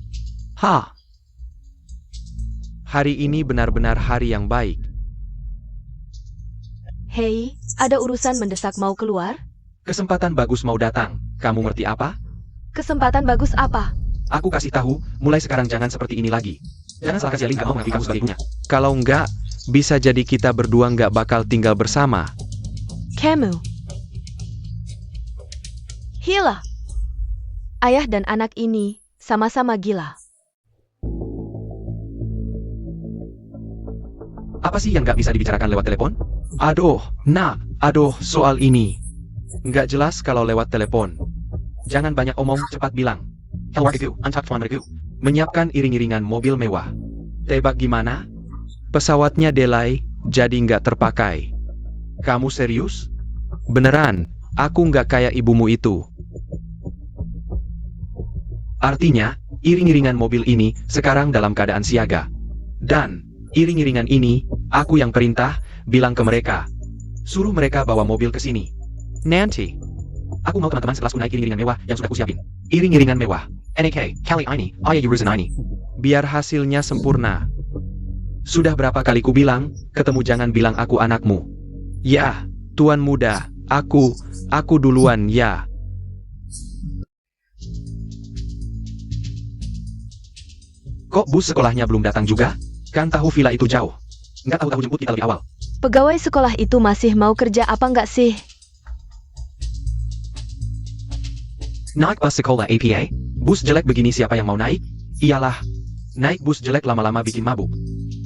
Hari ini benar-benar hari yang baik. Hei, ada urusan mendesak mau keluar? Kesempatan bagus mau datang. Kamu ngerti apa? Kesempatan bagus apa? Aku kasih tahu, mulai sekarang jangan seperti ini lagi. Jangan salah kasih Lin gak mau mengakui kamu sebagai ibunya. Kalau enggak, bisa jadi kita berdua nggak bakal tinggal bersama. Kamu. Gila. Ayah dan anak ini sama-sama gila. Apa sih yang gak bisa dibicarakan lewat telepon? Aduh, soal ini. Nggak jelas kalau lewat telepon. Jangan banyak omong, cepat bilang. Keluargaku, antak keluargaku. Menyiapkan iring-iringan mobil mewah. Tebak gimana? Pesawatnya delay, jadi nggak terpakai. Kamu serius? Beneran, aku nggak kayak ibumu itu. Artinya, iring-iringan mobil ini sekarang dalam keadaan siaga. Dan, iring-iringan ini, aku yang perintah, bilang ke mereka. Suruh mereka bawa mobil ke sini. Nanti, Aku mau teman-teman sekelasku naik iring-iringan mewah yang sudah kusiapin. Iring-iringan mewah. NAK, kali ini, Ayah Yuruzen ini. biar hasilnya sempurna. Sudah berapa kali ku bilang, ketemu jangan bilang aku anakmu. Ya, tuan muda, aku duluan ya. Kok bus sekolahnya belum datang juga? Kan tahu villa itu jauh. Nggak tahu jemput kita lebih awal. Pegawai sekolah itu masih mau kerja apa nggak sih? Naik bus sekolah APA? Bus jelek begini siapa yang mau naik? Iyalah. Naik bus jelek lama-lama bikin mabuk.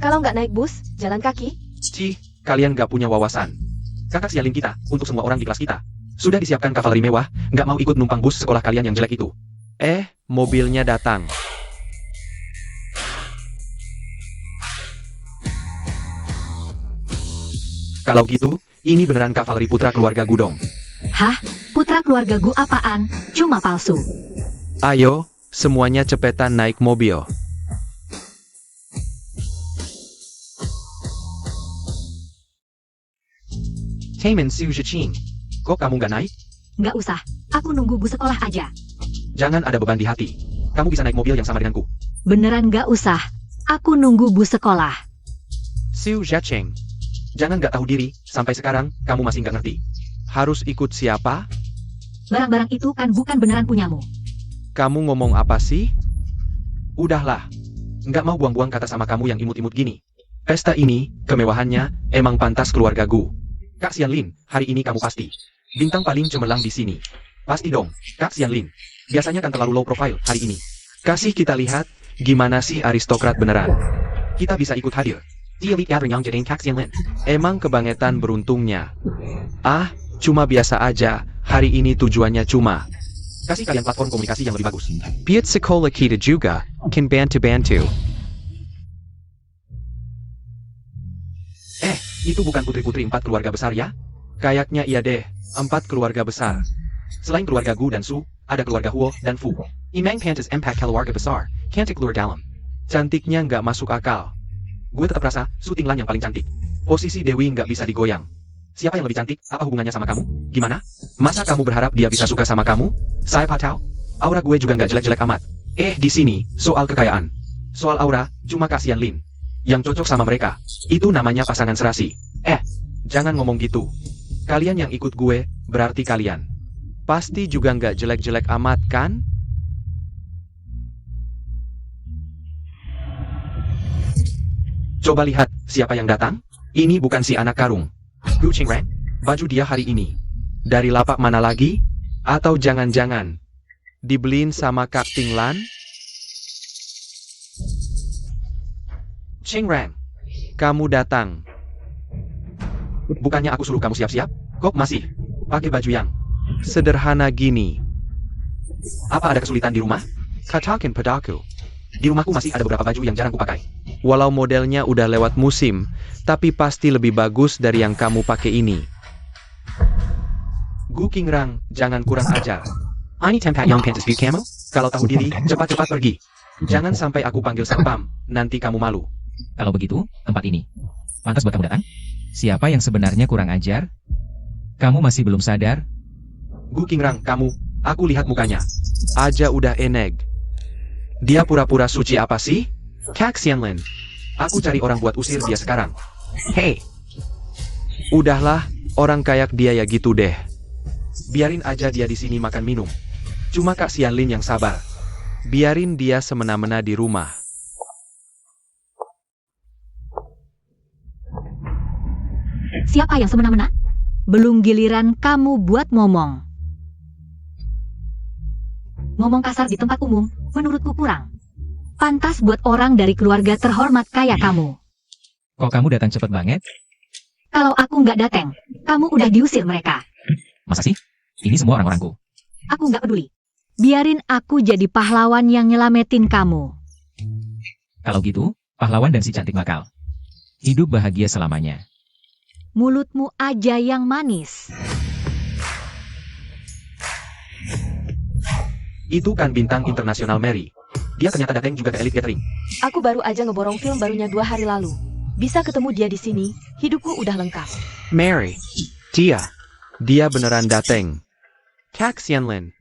Kalau nggak naik bus, jalan kaki? Cih, kalian nggak punya wawasan. Kakak sialin kita, untuk semua orang di kelas kita. Sudah disiapkan kavaleri mewah, nggak mau ikut numpang bus sekolah kalian yang jelek itu. Mobilnya datang. Kalau gitu, ini beneran kavaleri putra keluarga Gudong. Hah? Putra keluarga gu apaan? Cuma palsu. Ayo, semuanya cepetan naik mobil. Taemin Siu Zhiqing. Kok kamu nggak naik? Nggak usah. Aku nunggu bus sekolah aja. Jangan ada beban di hati. Kamu bisa naik mobil yang sama denganku. Beneran nggak usah. Aku nunggu bus sekolah. Siu Zhiqing, Jangan nggak tahu diri, sampai sekarang, kamu masih nggak ngerti. harus ikut siapa? Barang-barang itu kan bukan beneran punyamu. Kamu ngomong apa sih? Udahlah. Nggak mau buang-buang kata sama kamu yang imut-imut gini. Pesta ini, kemewahannya, emang pantas keluarga gu. Kak Xianlin, hari ini kamu pasti bintang paling cemerlang di sini. Pasti dong, Kak Xianlin. Biasanya kan terlalu low profile hari ini. Kasih kita lihat, gimana sih aristokrat beneran. Kita bisa ikut hadir. Dia Li Gathering yang jadiin Kak Xianlin. Emang kebangetan beruntungnya. Cuma biasa aja, hari ini tujuannya cuma. Kasih kalian platform komunikasi yang lebih bagus. Piat sekolah kita juga, can bantu-bantu. Itu bukan putri-putri 4 keluarga besar ya? Kayaknya iya deh, 4 keluarga besar. Selain keluarga Gu dan Su, ada keluarga Huo dan Fu. Imang pantas empat keluarga besar, cantik luar dalam. Cantiknya nggak masuk akal. Gue tetap rasa Su Tinglan yang paling cantik. Posisi Dewi nggak bisa digoyang. Siapa yang lebih cantik? Apa hubungannya sama kamu? Gimana? Masa kamu berharap dia bisa suka sama kamu? Saya patau. Aura gue juga nggak jelek-jelek amat. Di sini, soal kekayaan. Soal aura, cuma Kak Xianlin yang cocok sama mereka. Itu namanya pasangan serasi. Jangan ngomong gitu. Kalian yang ikut gue, berarti kalian pasti juga nggak jelek-jelek amat kan? Coba lihat, siapa yang datang? Ini bukan si anak karung. Gu Qingrang, baju dia hari ini. Dari lapak mana lagi? Atau jangan-jangan dibeliin sama Kak Tinglan? Qingrang, Kamu datang. bukannya aku suruh kamu siap-siap? Kok masih pakai baju yang Sederhana gini. apa ada kesulitan di rumah? Katakan padaku. Di rumahku masih ada beberapa baju yang jarang kupakai. Walau modelnya udah lewat musim, tapi pasti lebih bagus dari yang kamu pakai ini. Gu Qingrang, jangan kurang ajar. Ini tempat yang pantas view kamu? Kalau tahu diri, cepat-cepat pergi. Jangan sampai aku panggil satpam, nanti kamu malu. Kalau begitu, tempat ini pantas buat kamu datang? Siapa yang sebenarnya kurang ajar? Kamu masih belum sadar? Gu Qingrang, kamu, aku lihat mukanya. Aja udah eneg. Dia pura-pura suci apa sih? Kak Xianlin, Aku cari orang buat usir dia sekarang. Hei. Udahlah, orang kayak dia ya gitu deh. Biarin aja dia di sini makan minum. Cuma Kak Xianlin yang sabar. Biarin dia semena-mena di rumah. Siapa yang semena-mena? Belum giliran kamu buat ngomong. Ngomong kasar di tempat umum, menurutku kurang. Pantas buat orang dari keluarga terhormat kayak kamu. Kok kamu datang cepet banget? Kalau aku nggak datang, kamu udah diusir mereka. Masa sih? Ini semua orang-orangku. Aku nggak peduli. Biarin aku jadi pahlawan yang nyelamatin kamu. Kalau gitu, pahlawan dan si cantik bakal hidup bahagia selamanya. Mulutmu aja yang manis. Itu kan bintang internasional Mary. Dia ternyata datang juga ke Elite Gathering. Aku baru aja ngeborong film barunya 2 hari lalu. Bisa ketemu dia di sini, hidupku udah lengkap. Mary. Dia beneran dateng. Kak Xianlin.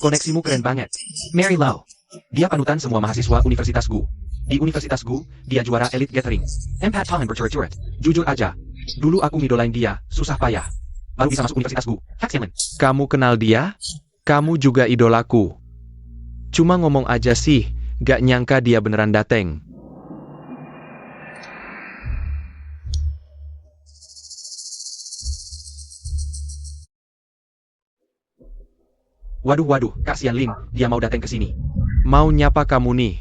Koneksimu keren banget. Mary Lau. Dia panutan semua mahasiswa Universitas Gu. Di Universitas Gu, dia juara Elite Gathering. Empat tahun berturut-turut. Jujur aja. Dulu aku ngidolain dia, susah payah. Baru bisa masuk Universitas Gu. Kak Xianlin. Kamu kenal dia? Kamu juga idolaku. Cuma ngomong aja sih, gak nyangka dia beneran dateng. Waduh, Kak Xianlin, dia mau datang ke sini. Mau nyapa kamu nih.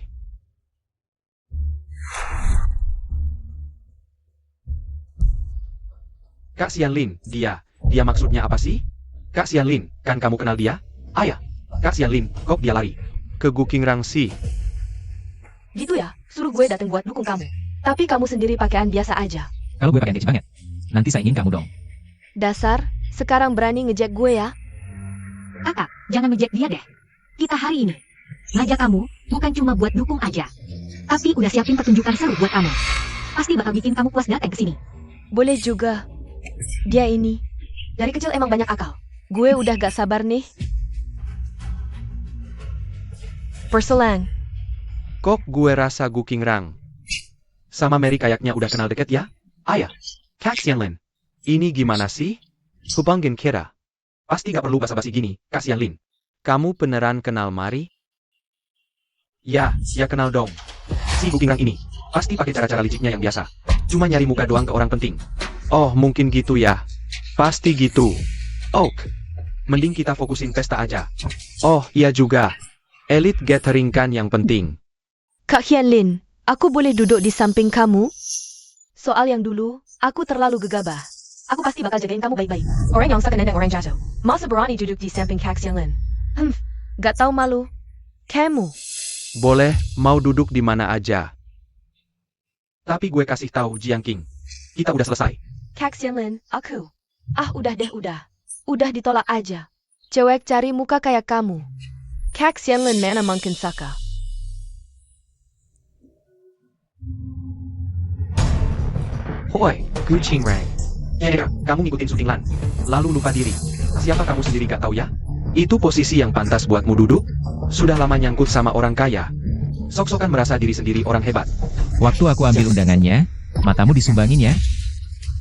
Kak Xianlin, dia maksudnya apa sih? Kak Xianlin, kan kamu kenal dia? Ayah, Kak Xianlin, kok dia lari? Ke Gu Qingrang sih. Gitu ya, suruh gue datang buat dukung kamu. Tapi kamu sendiri pakaian biasa aja. Kalau gue pakaian kece banget, nanti saya ingin kamu dong. Dasar, sekarang berani ngejek gue ya? Kakak, jangan ngejek dia deh. Kita hari ini ngajak kamu bukan cuma buat dukung aja, tapi udah siapin pertunjukan seru buat kamu. Pasti bakal bikin kamu puas datang ke sini. Boleh juga. Dia ini, dari kecil emang banyak akal. Gue udah gak sabar nih. Perselang. Kok gue rasa Gu Qingrang sama Mary kayaknya udah kenal deket ya? Ayah, Kak Xianlin, ini gimana sih? Hubungin kira. Pasti gak perlu basa-basi gini, Kak Xianlin. Kamu beneran kenal Mary? Ya kenal dong. Si Gu Qingrang ini, pasti pakai cara-cara liciknya yang biasa. Cuma nyari muka doang ke orang penting. Oh, mungkin gitu ya. Pasti gitu. Oke. Mending kita fokusin pesta aja. Oh, iya juga. Elite Gathering kan yang penting. Kak Xianlin, aku boleh duduk di samping kamu? Soal yang dulu, aku terlalu gegabah. Aku pasti bakal jagain kamu baik-baik. Orang yang sakit dan orang jatuh. Masa berani duduk di samping Kak Xianlin? Gak tahu malu. Kamu. Boleh, mau duduk di mana aja. Tapi gue kasih tahu Jiang Qing. Kita udah selesai. Kak Xianlin, aku. Udah deh. Udah ditolak aja. Cewek cari muka kayak kamu. Kak Xianlin mana mungkin saka. Hoi, Gu Qingrang. Kamu ngikutin syuting Lan. Lalu lupa diri. Siapa kamu sendiri gak tahu ya? Itu posisi yang pantas buatmu duduk? Sudah lama nyangkut sama orang kaya. Sok-sokan merasa diri sendiri orang hebat. Waktu aku ambil undangannya, matamu disumbangin ya.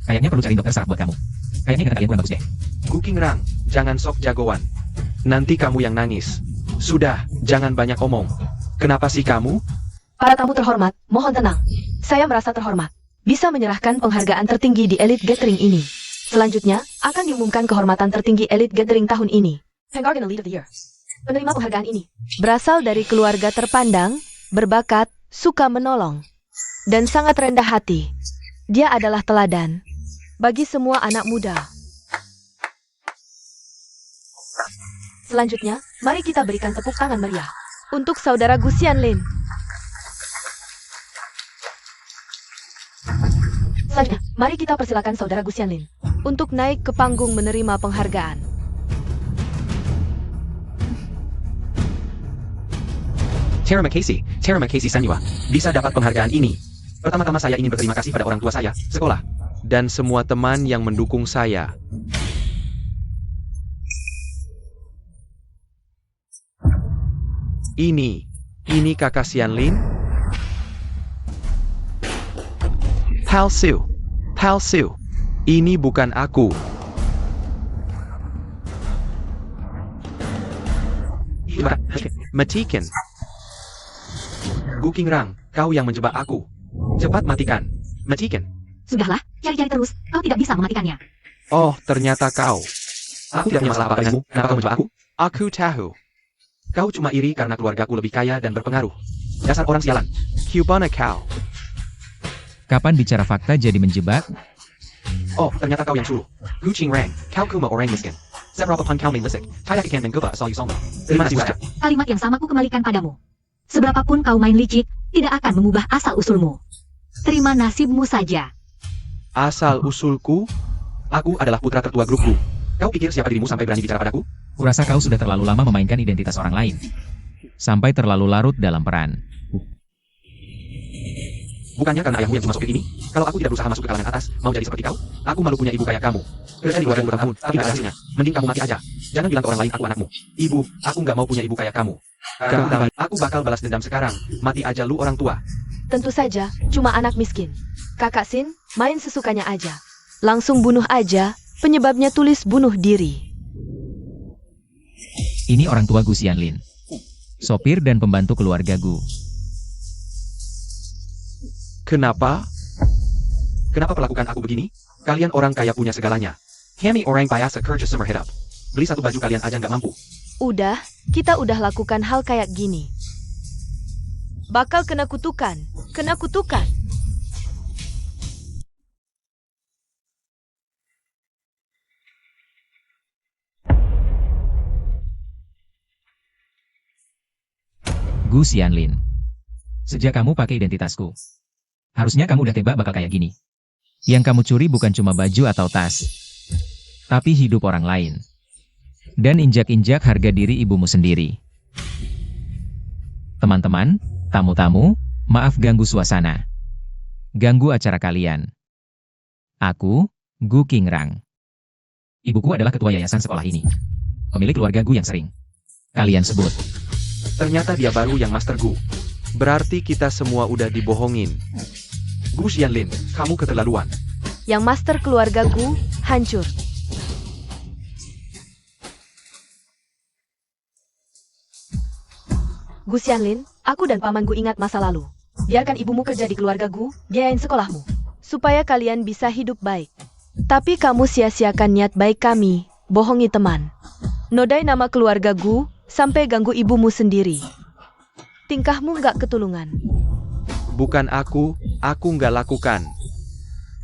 Kayaknya perlu cari dokter saraf buat kamu. Kayaknya ingatan kalian kurang bagus deh. Gu Qingrang, jangan sok jagoan. Nanti kamu yang nangis. Sudah, jangan banyak omong. Kenapa sih kamu? Para tamu terhormat, mohon tenang. Saya merasa terhormat. Bisa menyerahkan penghargaan tertinggi di Elite Gathering ini. Selanjutnya, akan diumumkan kehormatan tertinggi Elite Gathering tahun ini. Vanguard Elite of the Year. Penerima penghargaan ini berasal dari keluarga terpandang, berbakat, suka menolong, dan sangat rendah hati. Dia adalah teladan bagi semua anak muda. Selanjutnya, mari kita berikan tepuk tangan meriah untuk saudara Gu Xianlin. Selanjutnya, mari kita persilakan saudara Gu Xianlin untuk naik ke panggung menerima penghargaan. Terima kasih Sanyua, bisa dapat penghargaan ini. Pertama-tama saya ingin berterima kasih pada orang tua saya, sekolah, dan semua teman yang mendukung saya. Ini Kakak Xianlin? Palsu. Palsu. Ini bukan aku. Matikan. Gu Qingrang, kau yang menjebak aku. Cepat matikan. Matikan. Sudahlah, cari-cari terus, kau tidak bisa mematikannya. Oh, ternyata kau. Aku tidak punya masalah apa denganmu. Kenapa kau menjebak aku? Aku tahu. Kau cuma iri karena keluargaku lebih kaya dan berpengaruh. Dasar orang sialan. Cubana kau. Kapan bicara fakta jadi menjebak? Oh, ternyata kau yang suruh. Gu Qingrang, kau kuma orang miskin. Seberapa pun kau main lisik, tayak ikan menggubah asal yusoma. Terima kasih banyak. Kalimat yang sama ku kembalikan padamu. Seberapapun kau main licik, tidak akan mengubah asal-usulmu. Terima nasibmu saja. Asal usulku? Aku adalah putra tertua grupku. Kau pikir siapa dirimu sampai berani bicara padaku? Kurasa kau sudah terlalu lama memainkan identitas orang lain. Sampai terlalu larut dalam peran. Bukannya karena ayahmu yang cuma sopir ini? Kalau aku tidak berusaha masuk ke kalangan atas, mau jadi seperti kau? Aku malu punya ibu kayak kamu. Kerja di luar bertahun-tahun, tapi tidak ada hasilnya. Mending kamu mati aja. Jangan bilang ke orang lain aku anakmu. Ibu, aku nggak mau punya ibu kayak kamu. Aku bakal balas dendam sekarang. Mati aja lu orang tua. Tentu saja, cuma anak miskin. Kakak Sin, main sesukanya aja. Langsung bunuh aja, penyebabnya tulis bunuh diri. Ini orang tua Gu Xianlin. Sopir dan pembantu keluarga Gu. Kenapa? Kenapa perlakukan aku begini? Kalian orang kaya punya segalanya. Kami orang biasa kerja seumur hidup. Beli satu baju kalian aja nggak mampu. Udah, kita udah lakukan hal kayak gini. Bakal kena kutukan. Kena kutukan. Gu Xianlin. Sejak kamu pakai identitasku, harusnya kamu udah tebak bakal kayak gini. Yang kamu curi bukan cuma baju atau tas, tapi hidup orang lain. Dan injak-injak harga diri ibumu sendiri. Teman-teman, tamu-tamu, maaf ganggu suasana. Ganggu acara kalian. Aku, Gu Qingrang. Ibuku adalah ketua yayasan sekolah ini. Pemilik keluarga Gu yang sering kalian sebut. Ternyata dia baru yang Master Gu. Berarti kita semua udah dibohongin. Gu Xianlin, kamu keterlaluan. Yang master keluarga Gu, hancur. Gu Xianlin, aku dan paman Gu ingat masa lalu. Biarkan ibumu kerja di keluarga Gu, biayain sekolahmu. Supaya kalian bisa hidup baik. Tapi kamu sia-siakan niat baik kami, bohongi teman. Nodai nama keluarga Gu, sampai ganggu ibumu sendiri. Tingkahmu nggak ketulungan. Bukan aku nggak lakukan.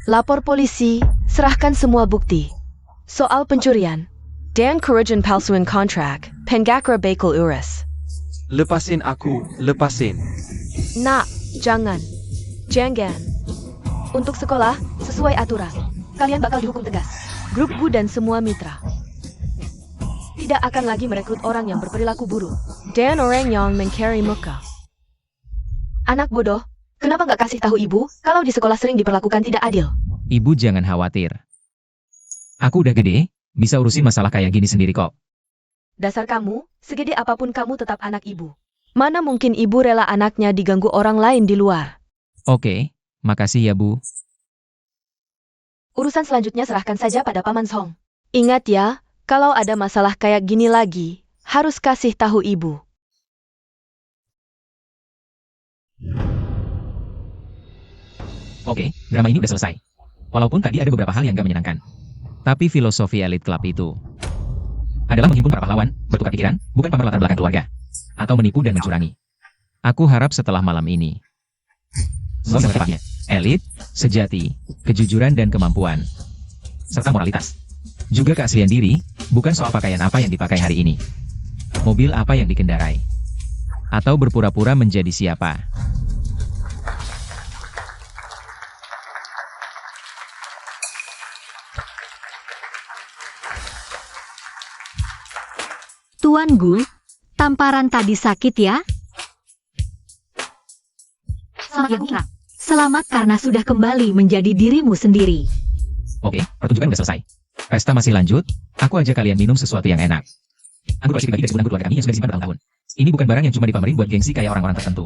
Lapor polisi, serahkan semua bukti. Soal pencurian. Dan kerugian palsuin kontrak, penggakra bakal urus. Lepasin aku, lepasin. Nak, jangan. Jangan. Untuk sekolah, sesuai aturan. Kalian bakal dihukum tegas. Grup Gu dan semua mitra. Tidak akan lagi merekrut orang yang berperilaku buruk. Dan orang yang mengcari muka. Anak bodoh, kenapa nggak kasih tahu ibu kalau di sekolah sering diperlakukan tidak adil? Ibu jangan khawatir. Aku udah gede, bisa urusin masalah kayak gini sendiri kok. Dasar kamu, segede apapun kamu tetap anak ibu. Mana mungkin ibu rela anaknya diganggu orang lain di luar? Oke, makasih ya Bu. Urusan selanjutnya serahkan saja pada Paman Song. Ingat ya, kalau ada masalah kayak gini lagi, harus kasih tahu ibu. Oke, drama ini udah selesai. Walaupun tadi ada beberapa hal yang gak menyenangkan. Tapi filosofi Elite Club itu adalah menghimpun para pahlawan, bertukar pikiran, bukan pamer latar belakang keluarga. Atau menipu dan mencurangi. Aku harap setelah malam ini, semua mengerti elit, sejati, kejujuran dan kemampuan, serta moralitas. Juga keaslian diri, bukan soal pakaian apa yang dipakai hari ini. Mobil apa yang dikendarai. Atau berpura-pura menjadi siapa. Tuan Gu, tamparan tadi sakit ya? Selamat ya, Gu. Selamat karena sudah kembali menjadi dirimu sendiri. Oke, pertunjukan udah selesai. Pesta masih lanjut, aku ajak kalian minum sesuatu yang enak. Anggur bersih dibagi dari gudang keluarga kami yang sudah disimpan bertahun-tahun. Ini bukan barang yang cuma dipamerin buat gengsi kayak orang-orang tertentu.